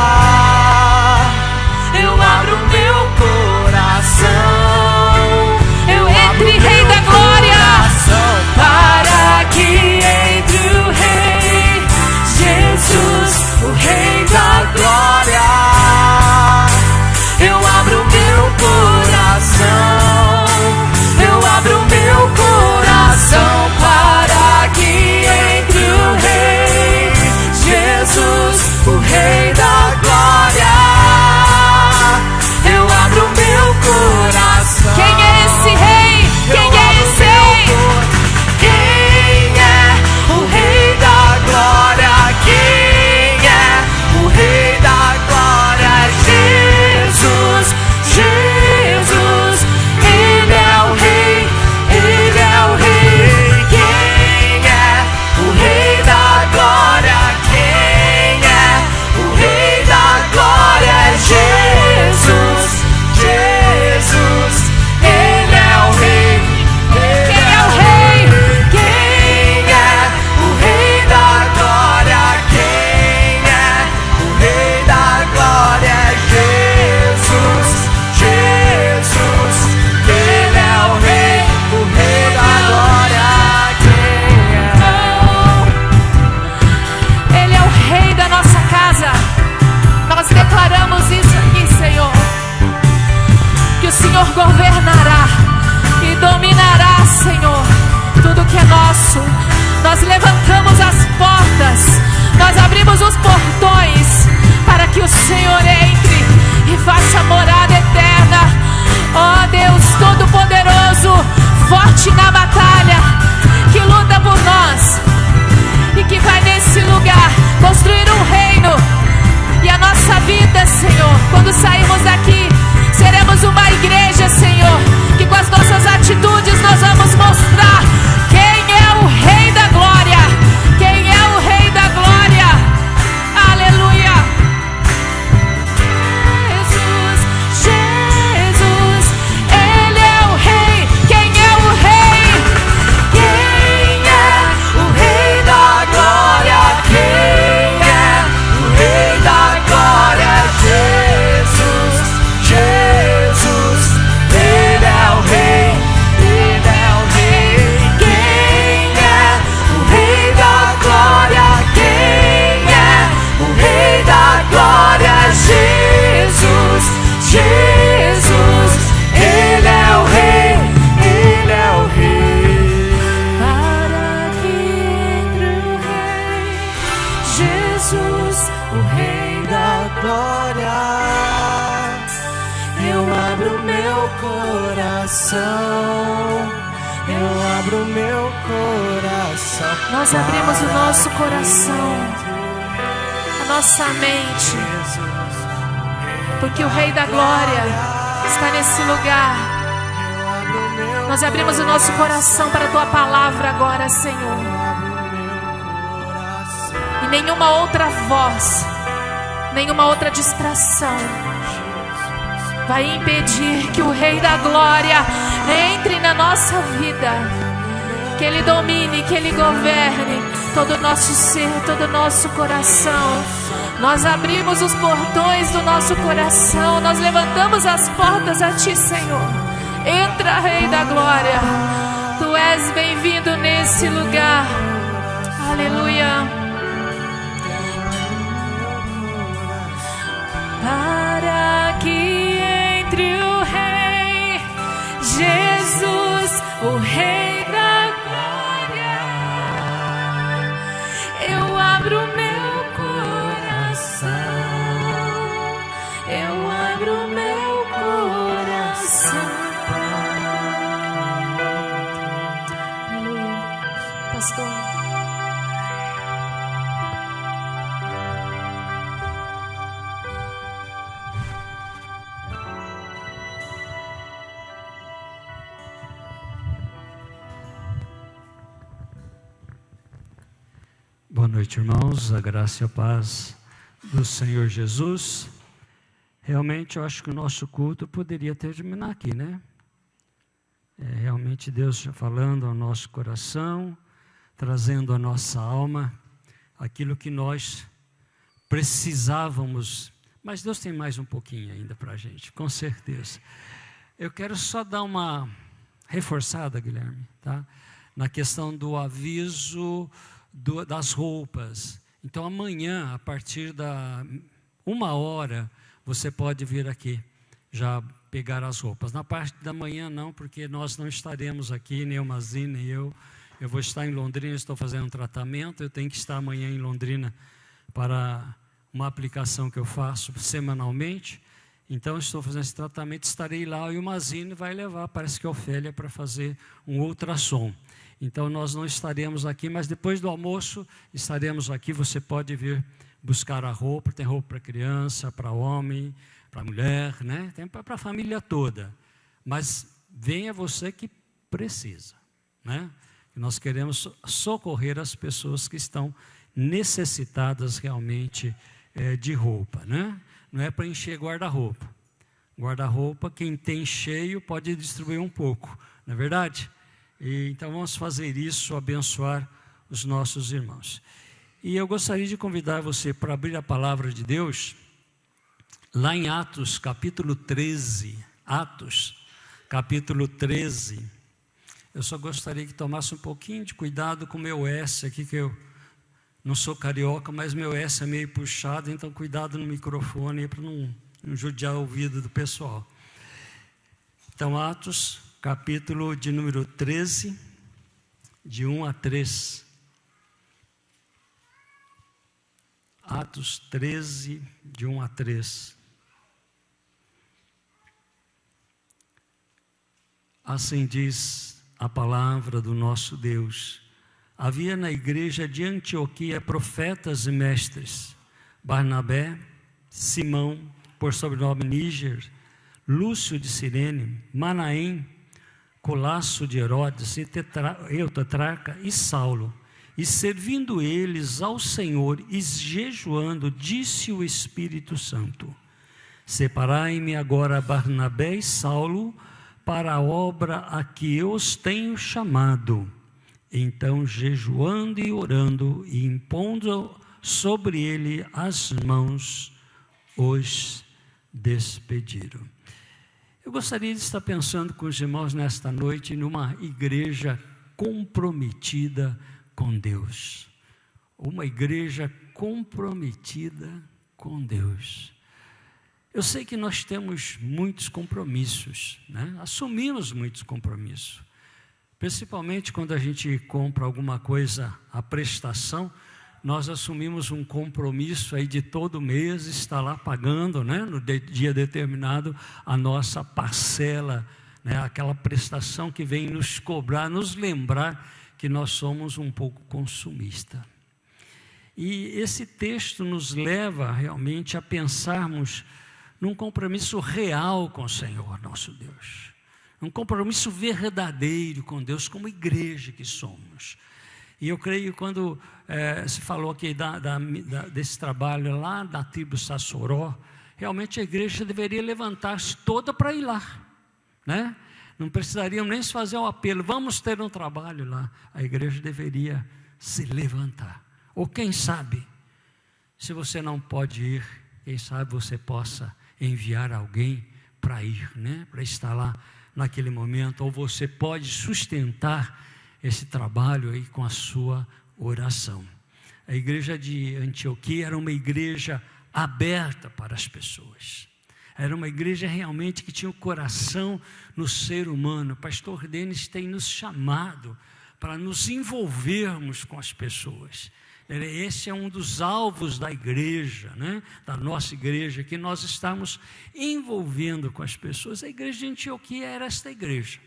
Eu abro meu coração, eu entre Rei da Glória, para que entre o Rei Jesus, o Rei da Glória. Eu abro forte na batalha, que luta por nós e que vai nesse lugar construir um reino. E a nossa vida, Senhor, quando sairmos daqui, seremos uma igreja, Senhor, que com as nossas atitudes nós vamos mostrar quem é o Rei da Glória. Quem é o Rei da Glória? Aleluia! Jesus, Jesus, Ele é o Rei. Quem é o Rei? Quem é o Rei da Glória? Quem é o Rei da Glória? Jesus, Jesus, Ele é o Rei. Ele é o Rei. Quem é o Rei da Glória? Quem é o Rei da Glória? Jesus, Jesus, Ele é o Rei. Ele é o Rei. Para que entre o Rei, Jesus, o Rei da Glória. Eu abro meu coração, eu abro meu coração. Nós abrimos o nosso coração, a nossa mente, porque o Rei da Glória está nesse lugar. Nós abrimos o nosso coração para a Tua palavra agora, Senhor. E nenhuma outra voz, nenhuma outra distração vai impedir que o Rei da Glória entre na nossa vida, que Ele domine, que Ele governe todo o nosso ser, todo o nosso coração. Nós abrimos os portões do nosso coração, nós levantamos as portas a Ti, Senhor. Entra, Rei da Glória, Tu és bem-vindo nesse lugar. Aleluia. Para que entre o Rei, Jesus, o Rei da Glória. Eu abro meu coração, eu abro meu coração. Aleluia. Pastor. Boa noite, irmãos, a graça e a paz do Senhor Jesus. Realmente eu acho que o nosso culto poderia terminar aqui, né? Realmente Deus já falando ao nosso coração, trazendo à nossa alma aquilo que nós precisávamos, mas Deus tem mais um pouquinho ainda para a gente, com certeza. Eu quero só dar uma reforçada, Guilherme, tá? Na questão do aviso das roupas. Então amanhã, a partir da 1h, você pode vir aqui já pegar as roupas. Na parte da manhã não, porque nós não estaremos aqui, nem o Mazine, nem eu. Eu vou estar em Londrina, estou fazendo um tratamento, eu tenho que estar amanhã em Londrina para uma aplicação que eu faço semanalmente. Então estou fazendo esse tratamento, estarei lá e o Mazine vai levar, parece que a Ofélia, para fazer um ultrassom. Então nós não estaremos aqui, mas depois do almoço estaremos aqui. Você pode vir buscar a roupa, tem roupa para criança, para homem, para mulher, né? Tem para a família toda. Mas venha você que precisa, né? Nós queremos socorrer as pessoas que estão necessitadas realmente de roupa, né? Não é para encher guarda-roupa. Guarda-roupa, quem tem cheio pode distribuir um pouco, não é verdade? Então vamos fazer isso, abençoar os nossos irmãos. E eu gostaria de convidar você para abrir a palavra de Deus, lá em Atos capítulo 13. Atos capítulo 13. Eu só gostaria que tomasse um pouquinho de cuidado com o meu S aqui, que eu não sou carioca, mas meu S é meio puxado, então cuidado no microfone para não judiar o ouvido do pessoal. Então Atos capítulo de número 13, de 1 a 3. Atos 13, de 1 a 3. Assim diz a palavra do nosso Deus. Havia na igreja de Antioquia profetas e mestres: Barnabé, Simão, por sobrenome Níger, Lúcio de Cirene, Manaém, Colasso de Herodes, Tetrarca e Saulo. E servindo eles ao Senhor e jejuando, disse o Espírito Santo: separai-me agora Barnabé e Saulo para a obra a que eu os tenho chamado. Então, jejuando e orando e impondo sobre ele as mãos, os despediram. Eu gostaria de estar pensando com os irmãos nesta noite numa igreja comprometida com Deus. Uma igreja comprometida com Deus. Eu sei que nós temos muitos compromissos, né? Assumimos muitos compromissos. Principalmente quando a gente compra alguma coisa à prestação, nós assumimos um compromisso aí de todo mês estar lá pagando, né, no dia determinado, a nossa parcela, né, aquela prestação que vem nos cobrar, nos lembrar que nós somos um pouco consumistas. E esse texto nos leva realmente a pensarmos num compromisso real com o Senhor nosso Deus. Um compromisso verdadeiro com Deus, como igreja que somos. E eu creio que quando se falou aqui desse trabalho lá da tribo Sassoró, realmente a igreja deveria levantar-se toda para ir lá, né? Não precisaríamos nem se fazer um apelo, vamos ter um trabalho lá. A igreja deveria se levantar. Ou quem sabe, se você não pode ir, quem sabe você possa enviar alguém para ir, né? Para estar lá naquele momento, ou você pode sustentar esse trabalho aí com a sua oração. A igreja de Antioquia era uma igreja aberta para as pessoas. Era uma igreja realmente que tinha o coração no ser humano. O pastor Denis tem nos chamado para nos envolvermos com as pessoas. Esse é um dos alvos da igreja, né? Da nossa igreja, que nós estamos envolvendo com as pessoas. A igreja de Antioquia era esta igreja.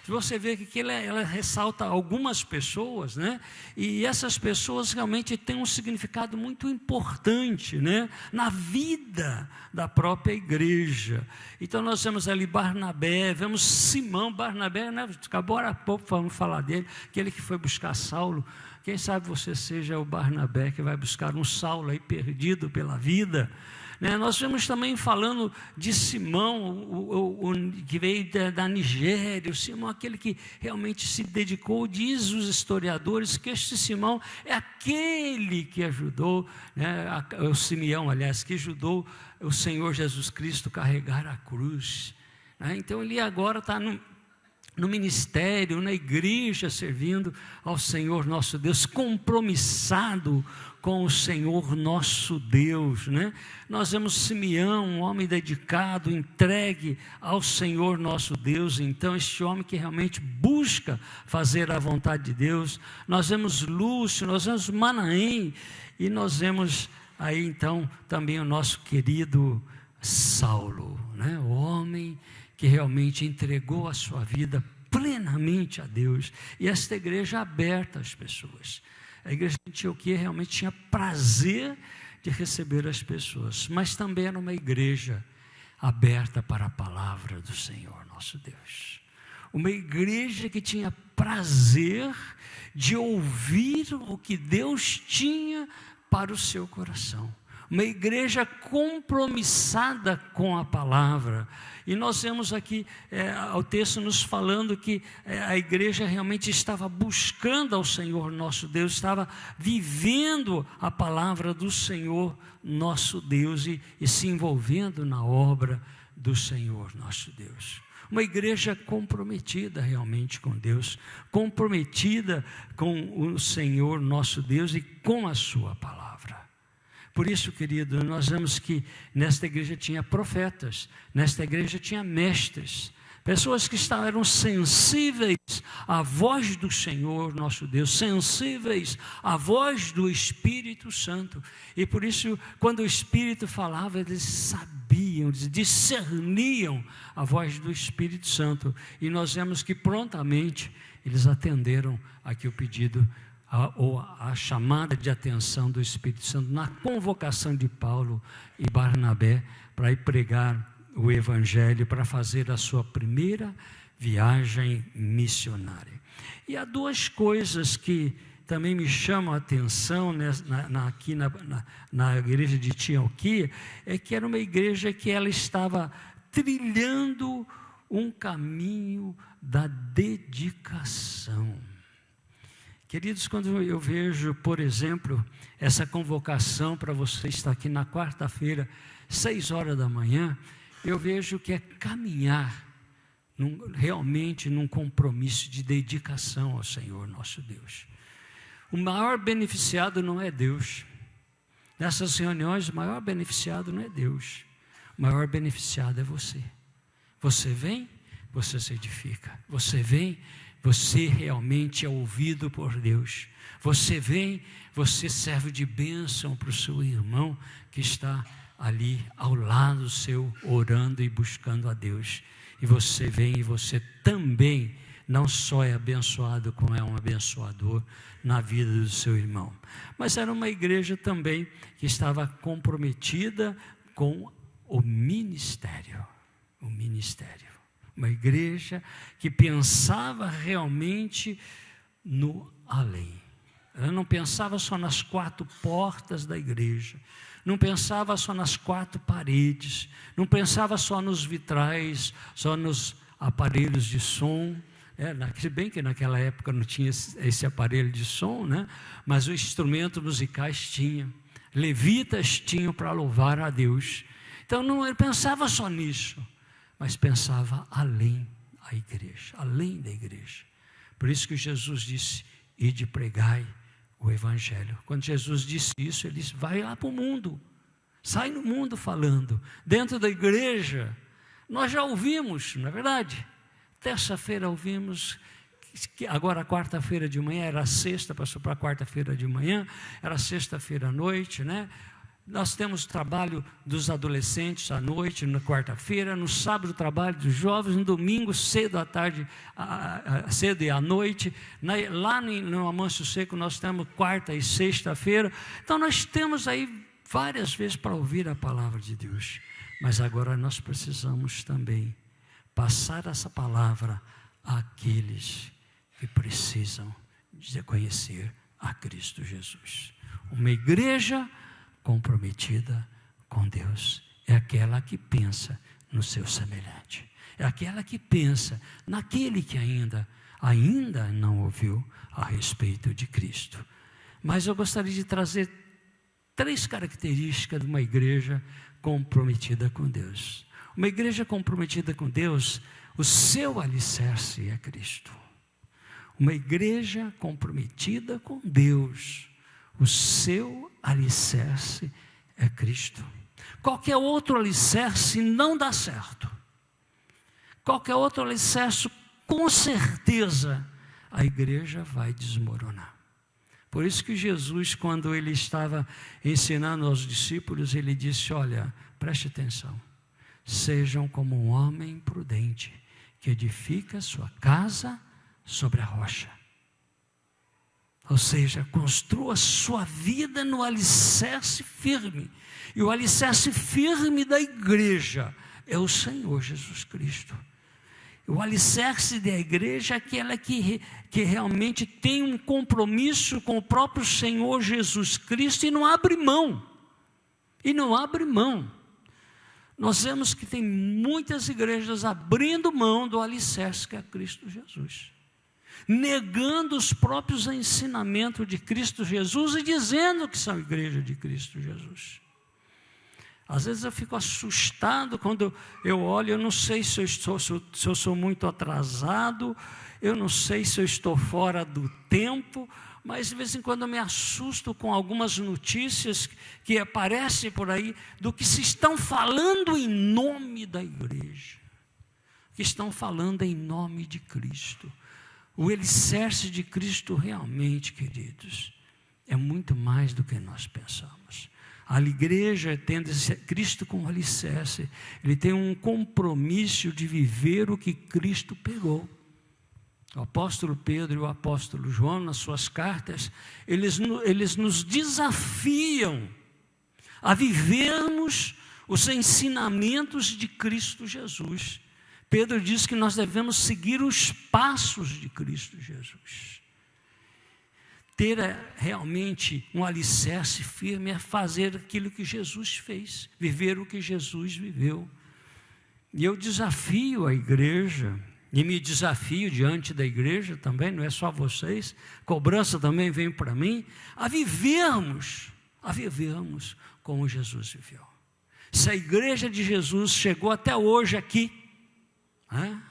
Você vê que ela ressalta algumas pessoas, né? E essas pessoas realmente têm um significado muito importante, né? Na vida da própria igreja. Então nós vemos ali Barnabé, vemos Simão. Barnabé, né? Acabou há pouco vamos falar dele, aquele que foi buscar Saulo. Quem sabe você seja o Barnabé que vai buscar um Saulo aí perdido pela vida, né? Nós vemos também falando de Simão, que veio da Nigéria. O Simão, aquele que realmente se dedicou. Diz os historiadores que este Simão é aquele que ajudou, né, o Simeão, aliás, que ajudou o Senhor Jesus Cristo a carregar a cruz, né? Então ele agora está no ministério, na igreja, servindo ao Senhor nosso Deus, compromissado com o Senhor nosso Deus, né? Nós vemos Simeão, um homem dedicado, entregue ao Senhor nosso Deus. Então este homem que realmente busca fazer a vontade de Deus. Nós vemos Lúcio, nós vemos Manaém, e nós vemos aí então também o nosso querido Saulo, né? O homem que realmente entregou a sua vida plenamente a Deus. E esta igreja aberta às pessoas. A igreja de Antioquia realmente tinha prazer de receber as pessoas, mas também era uma igreja aberta para a palavra do Senhor nosso Deus. Uma igreja que tinha prazer de ouvir o que Deus tinha para o seu coração. Uma igreja compromissada com a palavra. E nós vemos aqui o texto nos falando que a igreja realmente estava buscando ao Senhor nosso Deus, estava vivendo a palavra do Senhor nosso Deus e se envolvendo na obra do Senhor nosso Deus. Uma igreja comprometida realmente com Deus, comprometida com o Senhor nosso Deus e com a sua palavra. Por isso, querido, nós vemos que nesta igreja tinha profetas, nesta igreja tinha mestres, pessoas que eram sensíveis à voz do Senhor nosso Deus, sensíveis à voz do Espírito Santo. E por isso, quando o Espírito falava, eles sabiam, eles discerniam a voz do Espírito Santo. E nós vemos que prontamente eles atenderam aqui o pedido, ou a chamada de atenção do Espírito Santo, na convocação de Paulo e Barnabé, para ir pregar o Evangelho, para fazer a sua primeira viagem missionária. E há duas coisas que também me chamam a atenção aqui na igreja de Antioquia, é que era uma igreja que ela estava trilhando um caminho da dedicação. Queridos, quando eu vejo, por exemplo, essa convocação para você estar aqui na quarta-feira, 6h da manhã, eu vejo que é caminhar realmente num compromisso de dedicação ao Senhor nosso Deus. O maior beneficiado não é Deus. Nessas reuniões, o maior beneficiado não é Deus. O maior beneficiado é você. Você vem, você se edifica. Você vem, você realmente é ouvido por Deus. Você vem, você serve de bênção para o seu irmão que está ali ao lado seu, orando e buscando a Deus. E você vem e você também não só é abençoado, como é um abençoador na vida do seu irmão. Mas era uma igreja também que estava comprometida com o ministério. O ministério. Uma igreja que pensava realmente no além. Ela não pensava só nas 4 portas da igreja, não pensava só nas 4 paredes, não pensava só nos vitrais, só nos aparelhos de som. Se bem que naquela época não tinha esse aparelho de som, né? Mas os instrumentos musicais tinham, levitas tinham para louvar a Deus. Então não ele pensava só nisso, mas pensava além a igreja, além da igreja. Por isso que Jesus disse: ide pregai o Evangelho. Quando Jesus disse isso, ele disse: vai lá para o mundo, sai no mundo falando. Dentro da igreja, nós já ouvimos, não é verdade? Terça-feira ouvimos, que agora quarta-feira de manhã, era sexta, passou para quarta-feira de manhã, era sexta-feira à noite, né? Nós temos trabalho dos adolescentes à noite, na quarta-feira, no sábado trabalho dos jovens, no domingo cedo à tarde, cedo e à noite, lá no Amâncio Seco nós temos quarta e sexta-feira. Então nós temos aí várias vezes para ouvir a palavra de Deus, mas agora nós precisamos também passar essa palavra àqueles que precisam de conhecer a Cristo Jesus. Uma igreja comprometida com Deus é aquela que pensa no seu semelhante, é aquela que pensa naquele que ainda não ouviu a respeito de Cristo. Mas eu gostaria de trazer 3 características de uma igreja comprometida com Deus. Uma igreja comprometida com Deus, o seu alicerce é Cristo. Uma igreja comprometida com Deus, o seu alicerce é Cristo. Qualquer outro alicerce não dá certo. Qualquer outro alicerce, com certeza, a igreja vai desmoronar. Por isso que Jesus, quando ele estava ensinando aos discípulos, ele disse: olha, preste atenção. Sejam como um homem prudente, que edifica sua casa sobre a rocha. Ou seja, construa sua vida no alicerce firme. E o alicerce firme da igreja é o Senhor Jesus Cristo. O alicerce da igreja é aquela que realmente tem um compromisso com o próprio Senhor Jesus Cristo e não abre mão. E não abre mão. Nós vemos que tem muitas igrejas abrindo mão do alicerce que é Cristo Jesus, negando os próprios ensinamentos de Cristo Jesus e dizendo que são igreja de Cristo Jesus. Às vezes eu fico assustado quando eu olho, eu não sei se eu sou muito atrasado, eu não sei se eu estou fora do tempo, mas de vez em quando eu me assusto com algumas notícias que aparecem por aí, do que se estão falando em nome da igreja, que estão falando em nome de Cristo. O alicerce de Cristo realmente, queridos, é muito mais do que nós pensamos. A igreja, tendo Cristo como alicerce, ele tem um compromisso de viver o que Cristo pegou. O apóstolo Pedro e o apóstolo João, nas suas cartas, eles nos desafiam a vivermos os ensinamentos de Cristo Jesus. Pedro diz que nós devemos seguir os passos de Cristo Jesus. Ter realmente um alicerce firme é fazer aquilo que Jesus fez, viver o que Jesus viveu. E eu desafio a igreja, e me desafio diante da igreja também, não é só vocês, cobrança também vem para mim, a vivermos como Jesus viveu. Se a igreja de Jesus chegou até hoje aqui,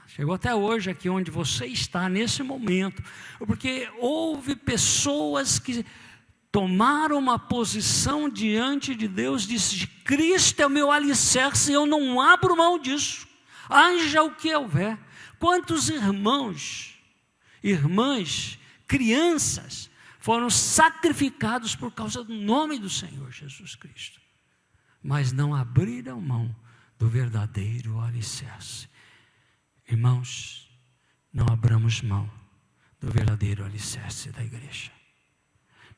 chegou até hoje aqui onde você está nesse momento, porque houve pessoas que tomaram uma posição diante de Deus, disse: Cristo é o meu alicerce, eu não abro mão disso, haja o que houver. Quantos irmãos, irmãs, crianças foram sacrificados por causa do nome do Senhor Jesus Cristo, mas não abriram mão do verdadeiro alicerce. Irmãos, não abramos mão do verdadeiro alicerce da igreja.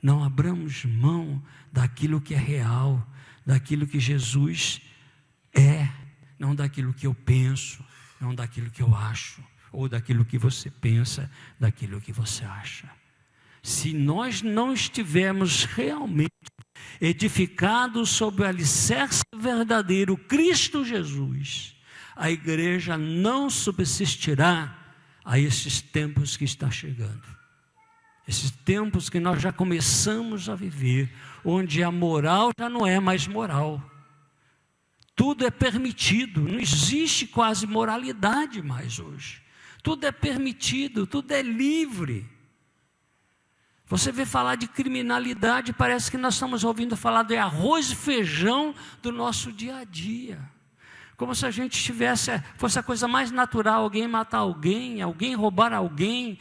Não abramos mão daquilo que é real, daquilo que Jesus é, não daquilo que eu penso, não daquilo que eu acho, ou daquilo que você pensa, daquilo que você acha. Se nós não estivermos realmente edificados sobre o alicerce verdadeiro, Cristo Jesus, a igreja não subsistirá a esses tempos que está chegando. Esses tempos que nós já começamos a viver, onde a moral já não é mais moral. Tudo é permitido, não existe quase moralidade mais hoje. Tudo é permitido, tudo é livre. Você vê falar de criminalidade, parece que nós estamos ouvindo falar de arroz e feijão do nosso dia a dia. Como se a gente fosse a coisa mais natural, alguém matar alguém, alguém roubar alguém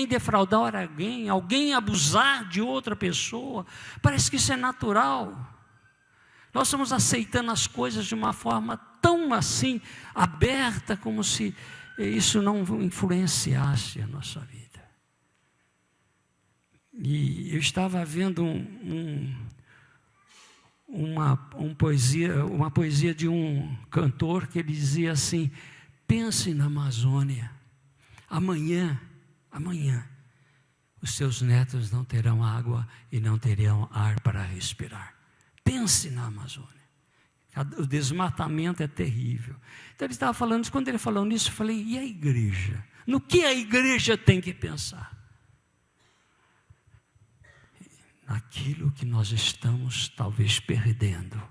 defraudar alguém, alguém abusar de outra pessoa. Parece que isso é natural. Nós estamos aceitando as coisas de uma forma tão assim, aberta, como se isso não influenciasse a nossa vida. E eu estava vendo uma poesia de um cantor que ele dizia assim: pense na Amazônia, amanhã, os seus netos não terão água e não terão ar para respirar. Pense na Amazônia, o desmatamento é terrível. Então ele estava falando isso, quando ele falou nisso, eu falei: e a igreja? No que a igreja tem que pensar? Naquilo que nós estamos talvez perdendo,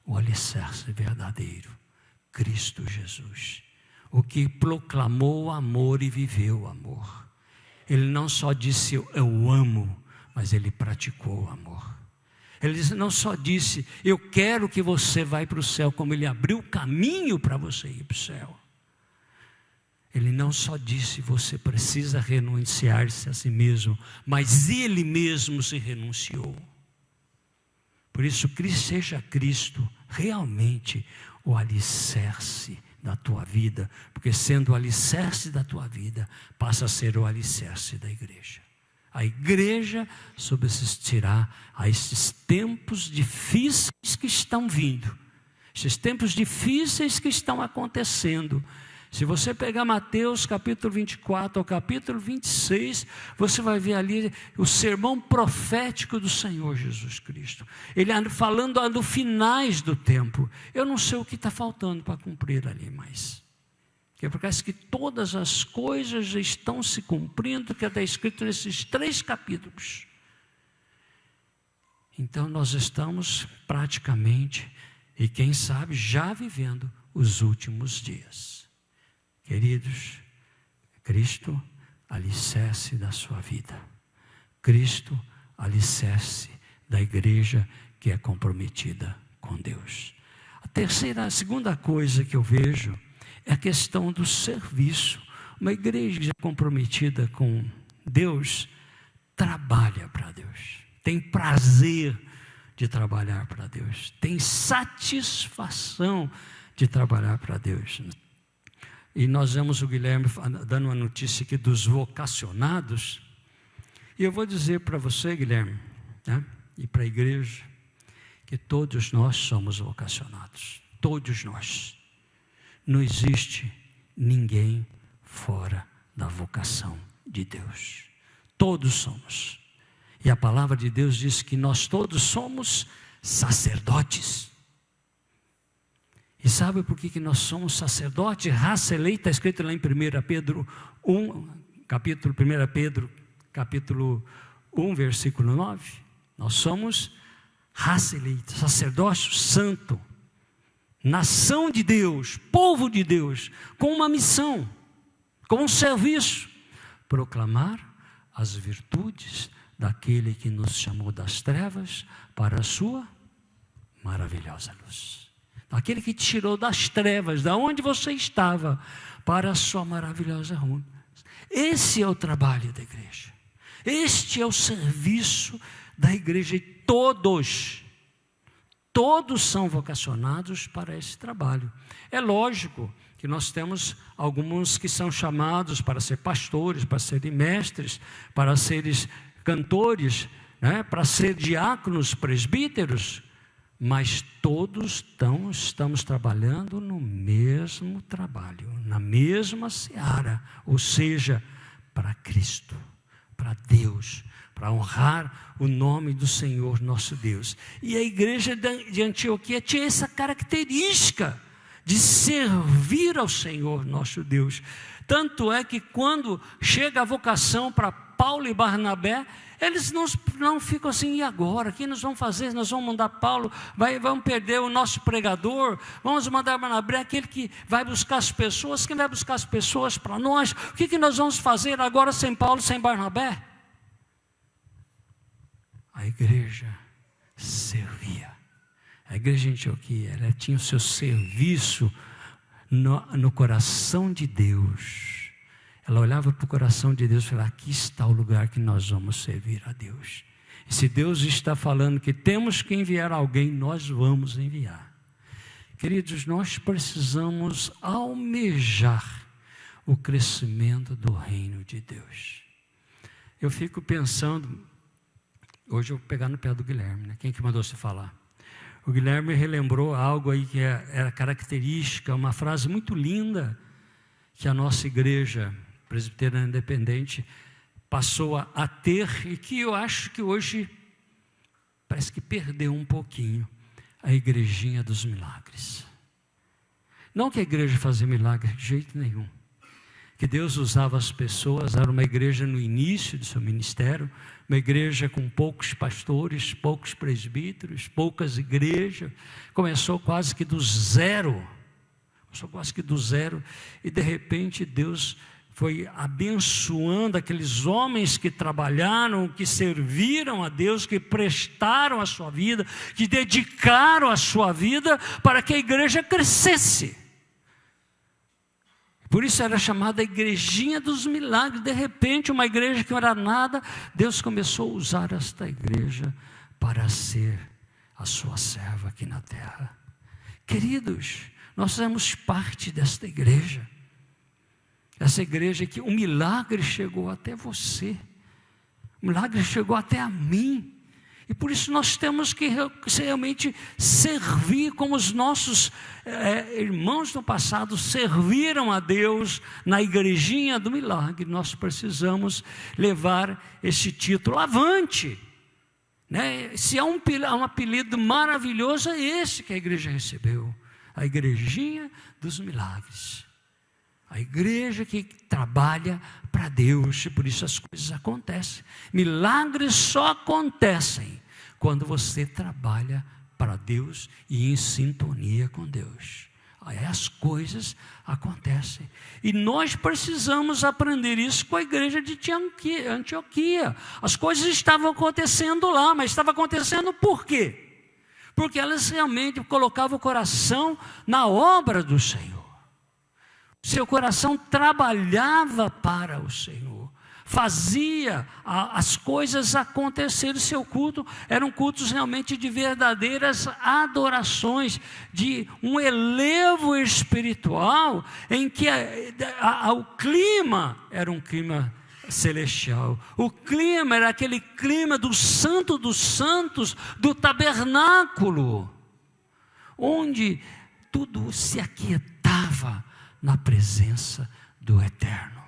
o alicerce verdadeiro, Cristo Jesus, o que proclamou o amor e viveu o amor. Ele não só disse eu amo, mas ele praticou o amor. Ele não só disse eu quero que você vá para o céu, como ele abriu o caminho para você ir para o céu. Ele não só disse você precisa renunciar-se a si mesmo, mas ele mesmo se renunciou. Por isso, seja Cristo realmente o alicerce da tua vida, porque sendo o alicerce da tua vida, passa a ser o alicerce da igreja. A igreja subsistirá a esses tempos difíceis que estão vindo, esses tempos difíceis que estão acontecendo. Se você pegar Mateus capítulo 24 ao capítulo 26, você vai ver ali o sermão profético do Senhor Jesus Cristo. Ele falando no finais do tempo. Eu não sei o que está faltando para cumprir ali mais. Porque parece que todas as coisas já estão se cumprindo, que está escrito nesses 3 capítulos. Então nós estamos praticamente, e quem sabe, já vivendo os últimos dias. Queridos, Cristo, alicerce da sua vida. Cristo, alicerce da igreja que é comprometida com Deus. A segunda coisa que eu vejo é a questão do serviço. Uma igreja comprometida com Deus trabalha para Deus, tem prazer de trabalhar para Deus, tem satisfação de trabalhar para Deus. e nós vemos o Guilherme dando uma notícia aqui dos vocacionados, e eu vou dizer para você, Guilherme, né, e para a igreja, que todos nós somos vocacionados, todos nós. Não existe ninguém fora da vocação de Deus. Todos somos. E a palavra de Deus diz que nós todos somos sacerdotes. E sabe por que nós somos sacerdotes? Raça eleita, está escrito lá em 1 Pedro 1, capítulo 1, versículo 9. Nós somos raça eleita, sacerdócio santo, nação de Deus, povo de Deus, com uma missão, com um serviço: proclamar as virtudes daquele que nos chamou das trevas para a sua maravilhosa luz. Aquele que te tirou das trevas, da onde você estava, para a sua maravilhosa luz. Esse é o trabalho da igreja. Este é o serviço da igreja, e todos são vocacionados para esse trabalho. É lógico que nós temos alguns que são chamados para ser pastores, para serem mestres, para serem cantores, né, para ser diáconos, presbíteros, mas todos estamos trabalhando no mesmo trabalho, na mesma seara, ou seja, para Cristo, para Deus, para honrar o nome do Senhor nosso Deus. E a igreja de Antioquia tinha essa característica de servir ao Senhor nosso Deus. Tanto é que quando chega a vocação para Paulo e Barnabé, eles não ficam assim: e agora? O que nós vamos fazer? Nós vamos mandar Paulo, vamos perder o nosso pregador, vamos mandar Barnabé, aquele que vai buscar as pessoas. Quem vai buscar as pessoas para nós? O que nós vamos fazer agora sem Paulo, sem Barnabé? A igreja servia. A igreja de Antioquia, ela tinha o seu serviço no coração de Deus. Ela olhava para o coração de Deus e falava: aqui está o lugar que nós vamos servir a Deus. E se Deus está falando que temos que enviar alguém, nós vamos enviar. Queridos, nós precisamos almejar o crescimento do reino de Deus. Eu fico pensando, hoje eu vou pegar no pé do Guilherme, né? Quem que mandou você falar? O Guilherme relembrou algo aí que era característica, uma frase muito linda que a nossa igreja presbiteriana independente passou a ter, e que eu acho que hoje parece que perdeu um pouquinho: a igrejinha dos milagres. Não que a igreja fazia milagre de jeito nenhum, que Deus usava as pessoas. Era uma igreja no início do seu ministério, uma igreja com poucos pastores, poucos presbíteros, poucas igrejas. Começou quase que do zero, e de repente Deus foi abençoando aqueles homens que trabalharam, que serviram a Deus, que prestaram a sua vida, que dedicaram a sua vida para que a igreja crescesse. Por isso era chamada a igrejinha dos milagres. De repente, uma igreja que não era nada, Deus começou a usar esta igreja para ser a sua serva aqui na terra. Queridos, nós fazemos parte desta igreja. Essa igreja que o milagre chegou até você, o milagre chegou até a mim. E por isso nós temos que realmente servir como os nossos irmãos no passado serviram a Deus na igrejinha do milagre. Nós precisamos levar esse título avante, né? Se há um apelido maravilhoso, é esse que a igreja recebeu: a igrejinha dos milagres. A igreja que trabalha para Deus, e por isso as coisas acontecem. Milagres só acontecem quando você trabalha para Deus e em sintonia com Deus. Aí as coisas acontecem. E nós precisamos aprender isso com a igreja de Antioquia. As coisas estavam acontecendo lá, mas estava acontecendo por quê? Porque elas realmente colocavam o coração na obra do Senhor. Seu coração trabalhava para o Senhor, fazia as coisas acontecerem. Seu culto eram cultos realmente de verdadeiras adorações, de um elevo espiritual, em que o clima era um clima celestial. O clima era aquele clima do Santo dos Santos, do tabernáculo, onde tudo se aquietava na presença do Eterno.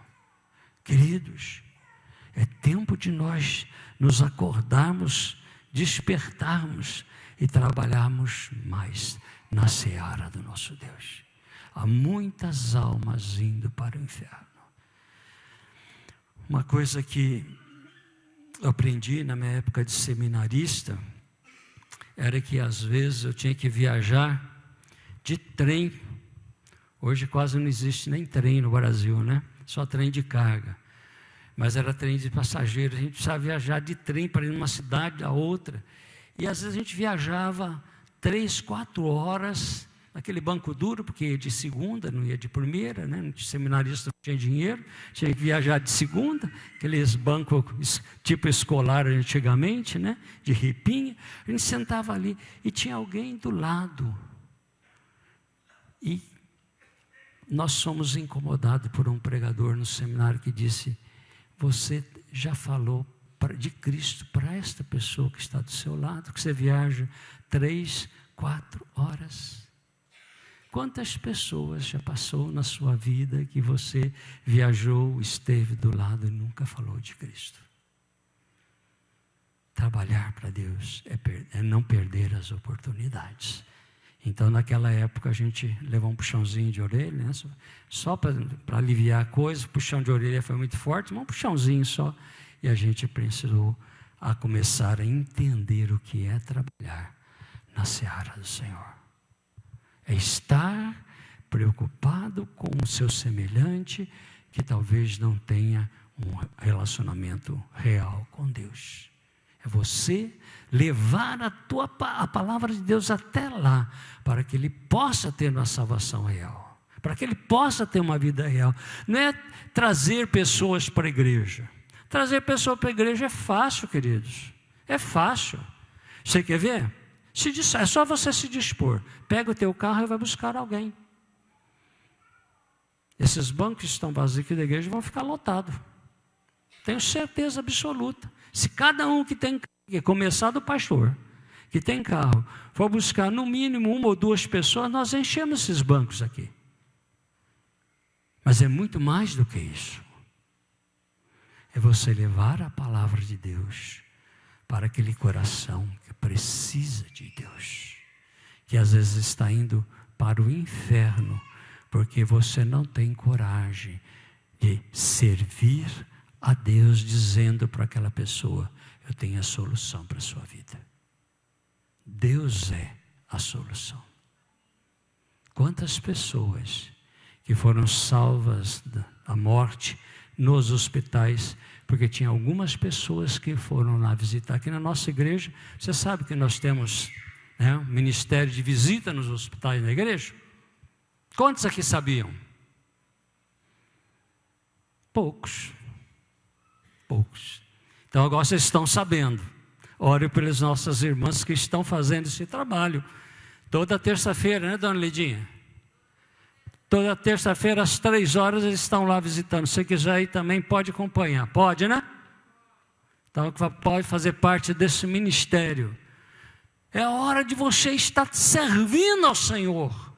Queridos, é tempo de nós nos acordarmos, despertarmos e trabalharmos mais na seara do nosso Deus. Há muitas almas indo para o inferno. Uma coisa que eu aprendi na minha época de seminarista era que às vezes eu tinha que viajar de trem. Hoje quase não existe nem trem no Brasil, né? Só trem de carga. Mas era trem de passageiros. A gente precisava viajar de trem para ir de uma cidade a outra. E às vezes a gente viajava 3, 4 horas naquele banco duro, porque ia de segunda, não ia de primeira, né? De seminarista não tinha dinheiro, tinha que viajar de segunda, aqueles bancos tipo escolar antigamente, né? De ripinha. A gente sentava ali e tinha alguém do lado. E nós somos incomodados por um pregador no seminário que disse: você já falou de Cristo para esta pessoa que está do seu lado, que você viaja 3, 4 horas. Quantas pessoas já passou na sua vida que você viajou, esteve do lado e nunca falou de Cristo? Trabalhar para Deus é não perder as oportunidades. Então, naquela época, a gente levou um puxãozinho de orelha, né? Só para aliviar a coisa. O puxão de orelha foi muito forte, mas um puxãozinho só. E a gente precisou a começar a entender o que é trabalhar na seara do Senhor. É estar preocupado com o seu semelhante que talvez não tenha um relacionamento real com Deus. É você levar a palavra de Deus até lá, para que ele possa ter uma salvação real, para que ele possa ter uma vida real. Não é trazer pessoas para a igreja. Trazer pessoas para a igreja é fácil, queridos. É fácil. Você quer ver? É só você se dispor. Pega o teu carro e vai buscar alguém. Esses bancos que estão vazios aqui da igreja vão ficar lotados. Tenho certeza absoluta. Se cada um que tem carro, começar do pastor, que tem carro, for buscar no mínimo 1 ou 2 pessoas, nós enchemos esses bancos aqui. Mas é muito mais do que isso. É você levar a palavra de Deus para aquele coração que precisa de Deus, que às vezes está indo para o inferno, porque você não tem coragem de servir a Deus, dizendo para aquela pessoa: eu tenho a solução para a sua vida. Deus é a solução. Quantas pessoas que foram salvas da morte nos hospitais, porque tinha algumas pessoas que foram lá visitar. Aqui na nossa igreja, você sabe que nós temos um ministério de visita nos hospitais da igreja? Quantos aqui sabiam? Poucos. Então agora vocês estão sabendo. Ore pelas nossas irmãs que estão fazendo esse trabalho. Toda terça-feira, né, dona Lidinha? Toda terça-feira, às 3 horas, eles estão lá visitando. Se você quiser ir também, pode acompanhar. Pode, né? Então, pode fazer parte desse ministério. É a hora de você estar servindo ao Senhor.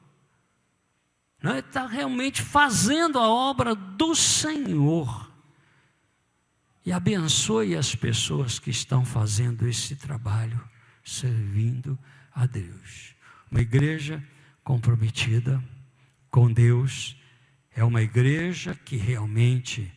Né? Está realmente fazendo a obra do Senhor. E abençoe as pessoas que estão fazendo esse trabalho, servindo a Deus. Uma igreja comprometida com Deus é uma igreja que realmente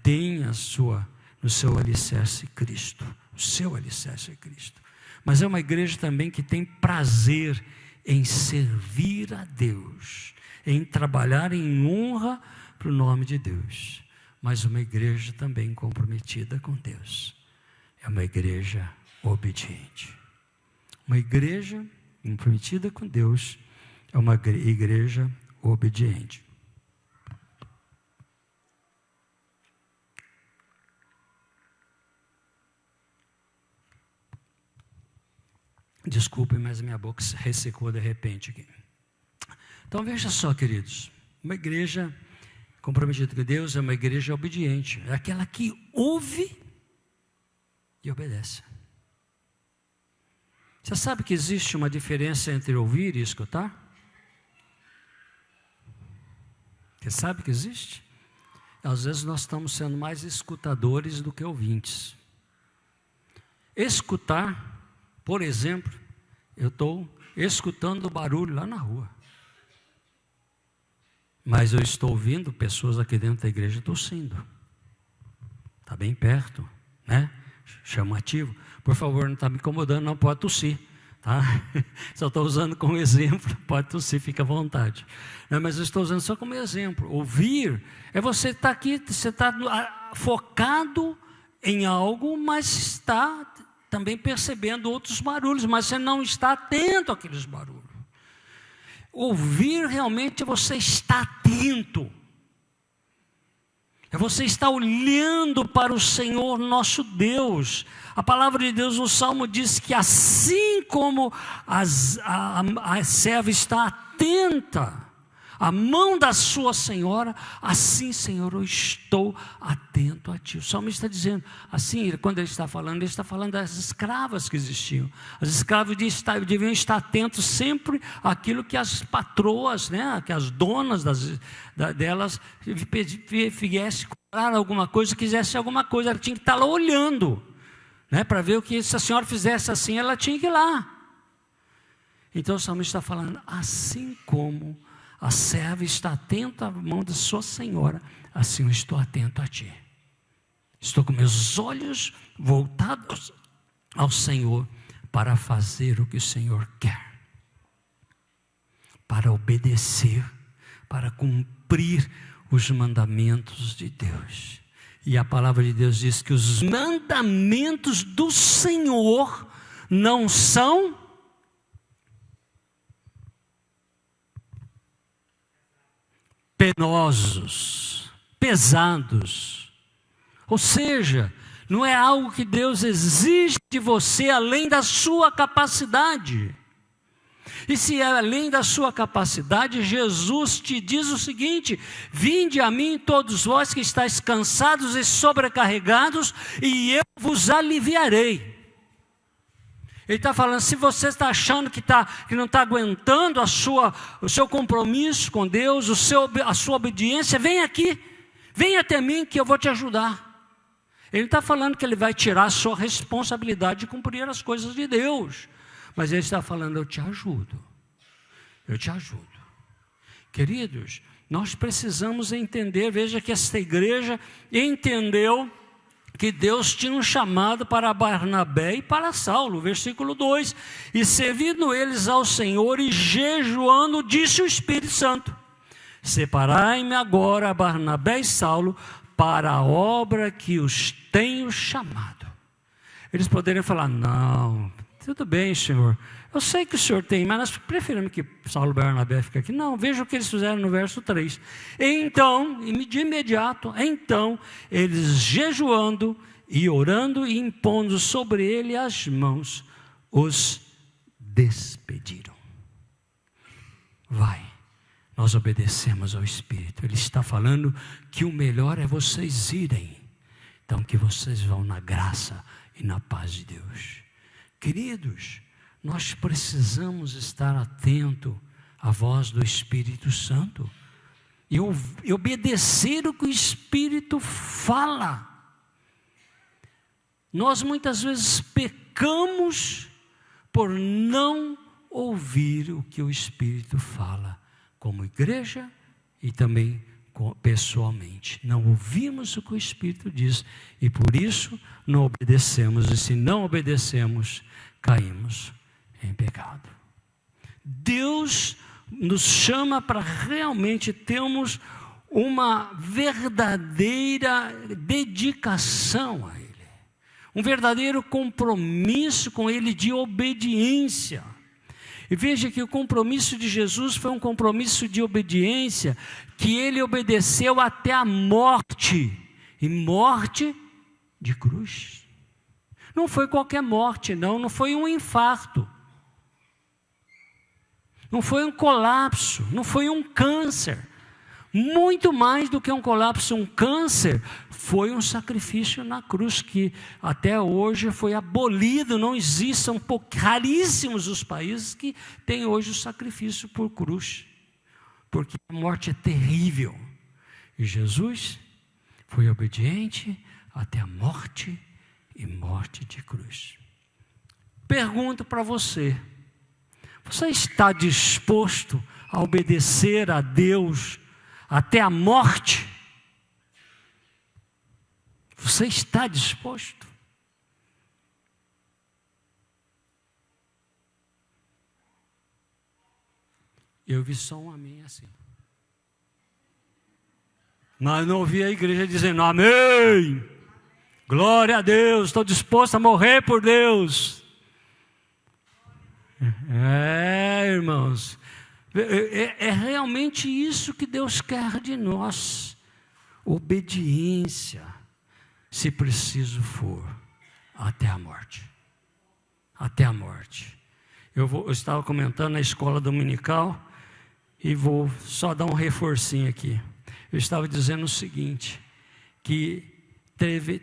tem no seu alicerce Cristo. O seu alicerce é Cristo. Mas é uma igreja também que tem prazer em servir a Deus, em trabalhar em honra para o nome de Deus. Mas uma igreja também comprometida com Deus. É uma igreja obediente. Uma igreja comprometida com Deus é uma igreja obediente. Desculpem, mas minha boca se ressecou de repente aqui. Então veja só, queridos, uma igreja comprometida com Deus é uma igreja obediente, é aquela que ouve e obedece. Você sabe que existe uma diferença entre ouvir e escutar? Você sabe que existe? Às vezes nós estamos sendo mais escutadores do que ouvintes. Escutar, por exemplo, eu estou escutando o barulho lá na rua. Mas eu estou ouvindo pessoas aqui dentro da igreja tossindo. Está bem perto, né? Chamativo. Por favor, não está me incomodando, não pode tossir, tá? Só estou usando como exemplo, pode tossir, fica à vontade. Não, mas eu estou usando só como exemplo. Ouvir é você estar aqui, você está focado em algo, mas está também percebendo outros barulhos, mas você não está atento àqueles barulhos. Ouvir realmente é você estar atento. É você estar olhando para o Senhor nosso Deus. A palavra de Deus no Salmo diz que assim como a serva está atenta à mão da sua senhora, assim, Senhor, eu estou atento a Ti. O Salmo está dizendo, assim, quando ele está falando das escravas que existiam. As escravas deviam estar atentos sempre àquilo que as patroas, né, que as donas delas viessem comprar alguma coisa, quisesse alguma coisa, ela tinha que estar lá olhando, né, para ver o que, se a senhora fizesse assim, ela tinha que ir lá. Então o Salmo está falando, assim como a serva está atenta à mão da sua senhora, assim eu estou atento a Ti. Estou com meus olhos voltados ao Senhor para fazer o que o Senhor quer, para obedecer, para cumprir os mandamentos de Deus. E a palavra de Deus diz que os mandamentos do Senhor não são penosos, pesados. Ou seja, não é algo que Deus exige de você além da sua capacidade. E se é além da sua capacidade, Jesus te diz o seguinte: vinde a mim todos vós que estáis cansados e sobrecarregados, e eu vos aliviarei. Ele está falando, se você está achando que não está aguentando o seu compromisso com Deus, a sua obediência, vem aqui, vem até mim que eu vou te ajudar. Ele está falando que Ele vai tirar a sua responsabilidade de cumprir as coisas de Deus. Mas Ele está falando, eu te ajudo. Eu te ajudo. Queridos, nós precisamos entender, veja que esta igreja entendeu que Deus tinha um chamado para Barnabé e para Saulo, versículo 2, e servindo eles ao Senhor e jejuando, disse o Espírito Santo, separai-me agora a Barnabé e Saulo para a obra que os tenho chamado. Eles poderiam falar, não, tudo bem, Senhor, eu sei que o Senhor tem, mas nós preferimos que Saulo e Barnabé fiquem aqui. Não, veja o que eles fizeram no verso 3. Então, de imediato, eles jejuando e orando e impondo sobre ele as mãos, os despediram. Vai, nós obedecemos ao Espírito. Ele está falando que o melhor é vocês irem. Então, que vocês vão na graça e na paz de Deus. Queridos, nós precisamos estar atento à voz do Espírito Santo e obedecer o que o Espírito fala. Nós muitas vezes pecamos por não ouvir o que o Espírito fala, como igreja e também pessoalmente. Não ouvimos o que o Espírito diz e por isso não obedecemos, e se não obedecemos, caímos em pecado. Deus nos chama para realmente termos uma verdadeira dedicação a Ele, um verdadeiro compromisso com Ele de obediência. E veja que o compromisso de Jesus foi um compromisso de obediência, que Ele obedeceu até a morte, e morte de cruz. Não foi qualquer morte, não foi um infarto. não foi um colapso, não foi um câncer. Muito mais do que um colapso, um câncer, foi um sacrifício na cruz que até hoje foi abolido. Não existem, são raríssimos os países que têm hoje o sacrifício por cruz, porque a morte é terrível. E Jesus foi obediente até a morte e morte de cruz. Pergunto para você: você está disposto a obedecer a Deus até a morte? Você está disposto? Eu vi só um amém assim. Mas não ouvi a igreja dizendo amém. Glória a Deus, estou disposto a morrer por Deus. Irmãos, é realmente isso que Deus quer de nós. Obediência, se preciso for, até a morte. Até a morte. Eu estava comentando na escola dominical e vou só dar um reforcinho aqui. Eu estava dizendo o seguinte, que teve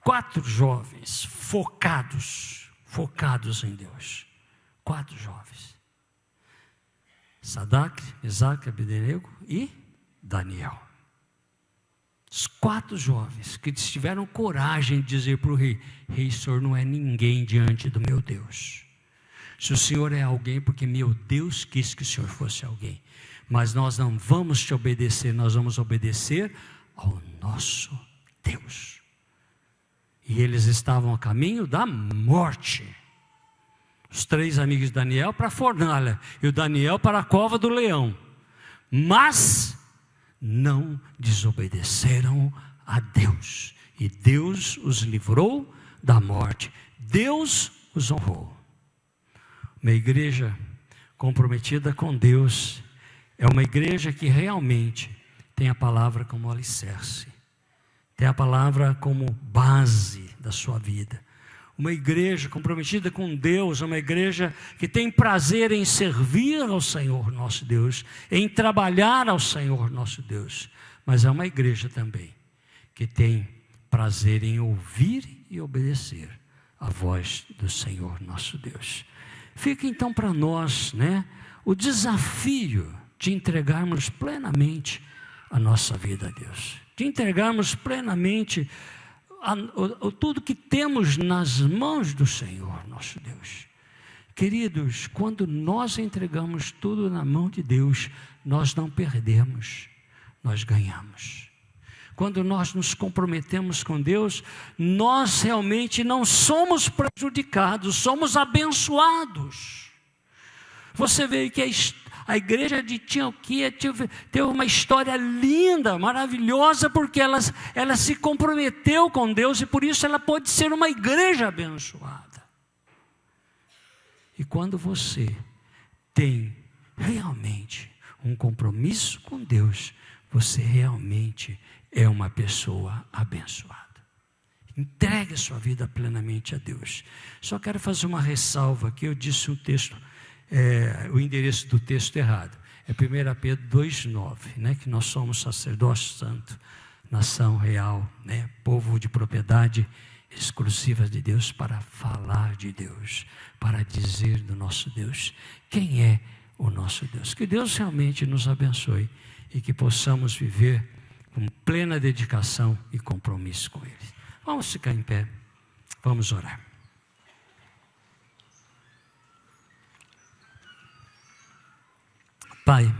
4 jovens focados em Deus. 4 jovens. Sadraque, Mesaque, Abednego e Daniel. Os 4 jovens que tiveram coragem de dizer para o rei: rei, o senhor não é ninguém diante do meu Deus. Se o senhor é alguém, porque meu Deus quis que o senhor fosse alguém. Mas nós não vamos te obedecer, nós vamos obedecer ao nosso Deus. E eles estavam a caminho da morte. Os 3 amigos de Daniel para a fornalha e o Daniel para a cova do leão. Mas não desobedeceram a Deus. E Deus os livrou da morte. Deus os honrou. Uma igreja comprometida com Deus é uma igreja que realmente tem a palavra como alicerce. Tem a palavra como base da sua vida. Uma igreja comprometida com Deus, uma igreja que tem prazer em servir ao Senhor nosso Deus, em trabalhar ao Senhor nosso Deus. Mas é uma igreja também que tem prazer em ouvir e obedecer a voz do Senhor nosso Deus. Fica então para nós, o desafio de entregarmos plenamente a nossa vida a Deus, de entregarmos plenamente tudo que temos nas mãos do Senhor nosso Deus. Queridos, quando nós entregamos tudo na mão de Deus, nós não perdemos, nós ganhamos. Quando nós nos comprometemos com Deus, nós realmente não somos prejudicados, somos abençoados. Você vê que a igreja de Antioquia teve uma história linda, maravilhosa, porque ela se comprometeu com Deus e por isso ela pode ser uma igreja abençoada. E quando você tem realmente um compromisso com Deus, você realmente é uma pessoa abençoada. Entregue a sua vida plenamente a Deus. Só quero fazer uma ressalva aqui. Eu disse um texto, o endereço do texto errado. É 1 Pedro 2,9, que nós somos sacerdócio santo, nação real, povo de propriedade exclusiva de Deus, para falar de Deus, para dizer do nosso Deus. Quem é o nosso Deus? Que Deus realmente nos abençoe e que possamos viver com plena dedicação e compromisso com Ele. Vamos ficar em pé, vamos orar. Pai,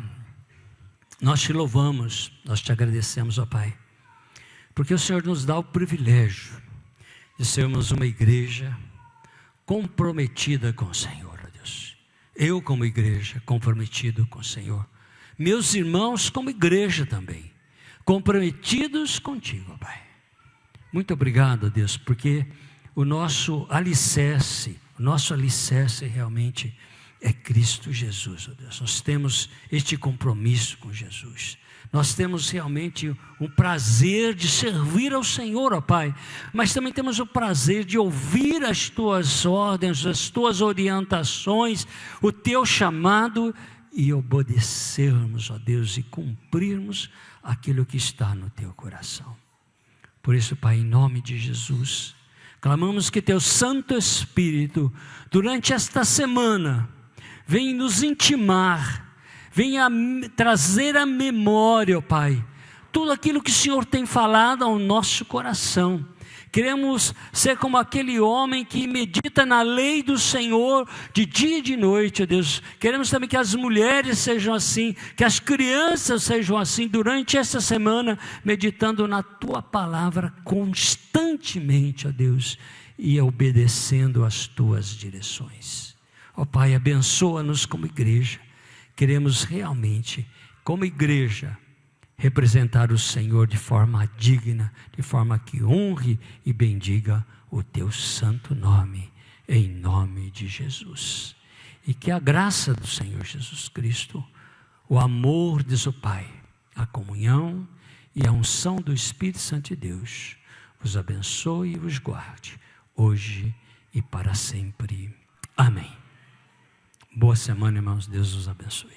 nós te louvamos, nós te agradecemos, ó Pai, porque o Senhor nos dá o privilégio de sermos uma igreja comprometida com o Senhor, ó Deus. Eu como igreja comprometido com o Senhor, meus irmãos como igreja também, comprometidos contigo, ó Pai. Muito obrigado, ó Deus, porque o nosso alicerce realmente é Cristo Jesus, ó Deus. Nós temos este compromisso com Jesus. Nós temos realmente um prazer de servir ao Senhor, ó Pai, mas também temos o prazer de ouvir as Tuas ordens, as Tuas orientações, o Teu chamado e obedecermos, ó Deus, e cumprirmos aquilo que está no Teu coração. Por isso, Pai, em nome de Jesus, clamamos que Teu Santo Espírito, durante esta semana, venha nos intimar, venha trazer à memória, ó Pai, tudo aquilo que o Senhor tem falado ao nosso coração. Queremos ser como aquele homem que medita na lei do Senhor de dia e de noite, ó Deus. Queremos também que as mulheres sejam assim, que as crianças sejam assim, durante essa semana, meditando na Tua palavra constantemente, ó Deus, e obedecendo às Tuas direções. Ó Pai, abençoa-nos como igreja. Queremos realmente, como igreja, representar o Senhor de forma digna, de forma que honre e bendiga o Teu santo nome, em nome de Jesus. E que a graça do Senhor Jesus Cristo, o amor de seu Pai, a comunhão e a unção do Espírito Santo de Deus, vos abençoe e vos guarde, hoje e para sempre. Amém. Boa semana, irmãos. Deus os abençoe.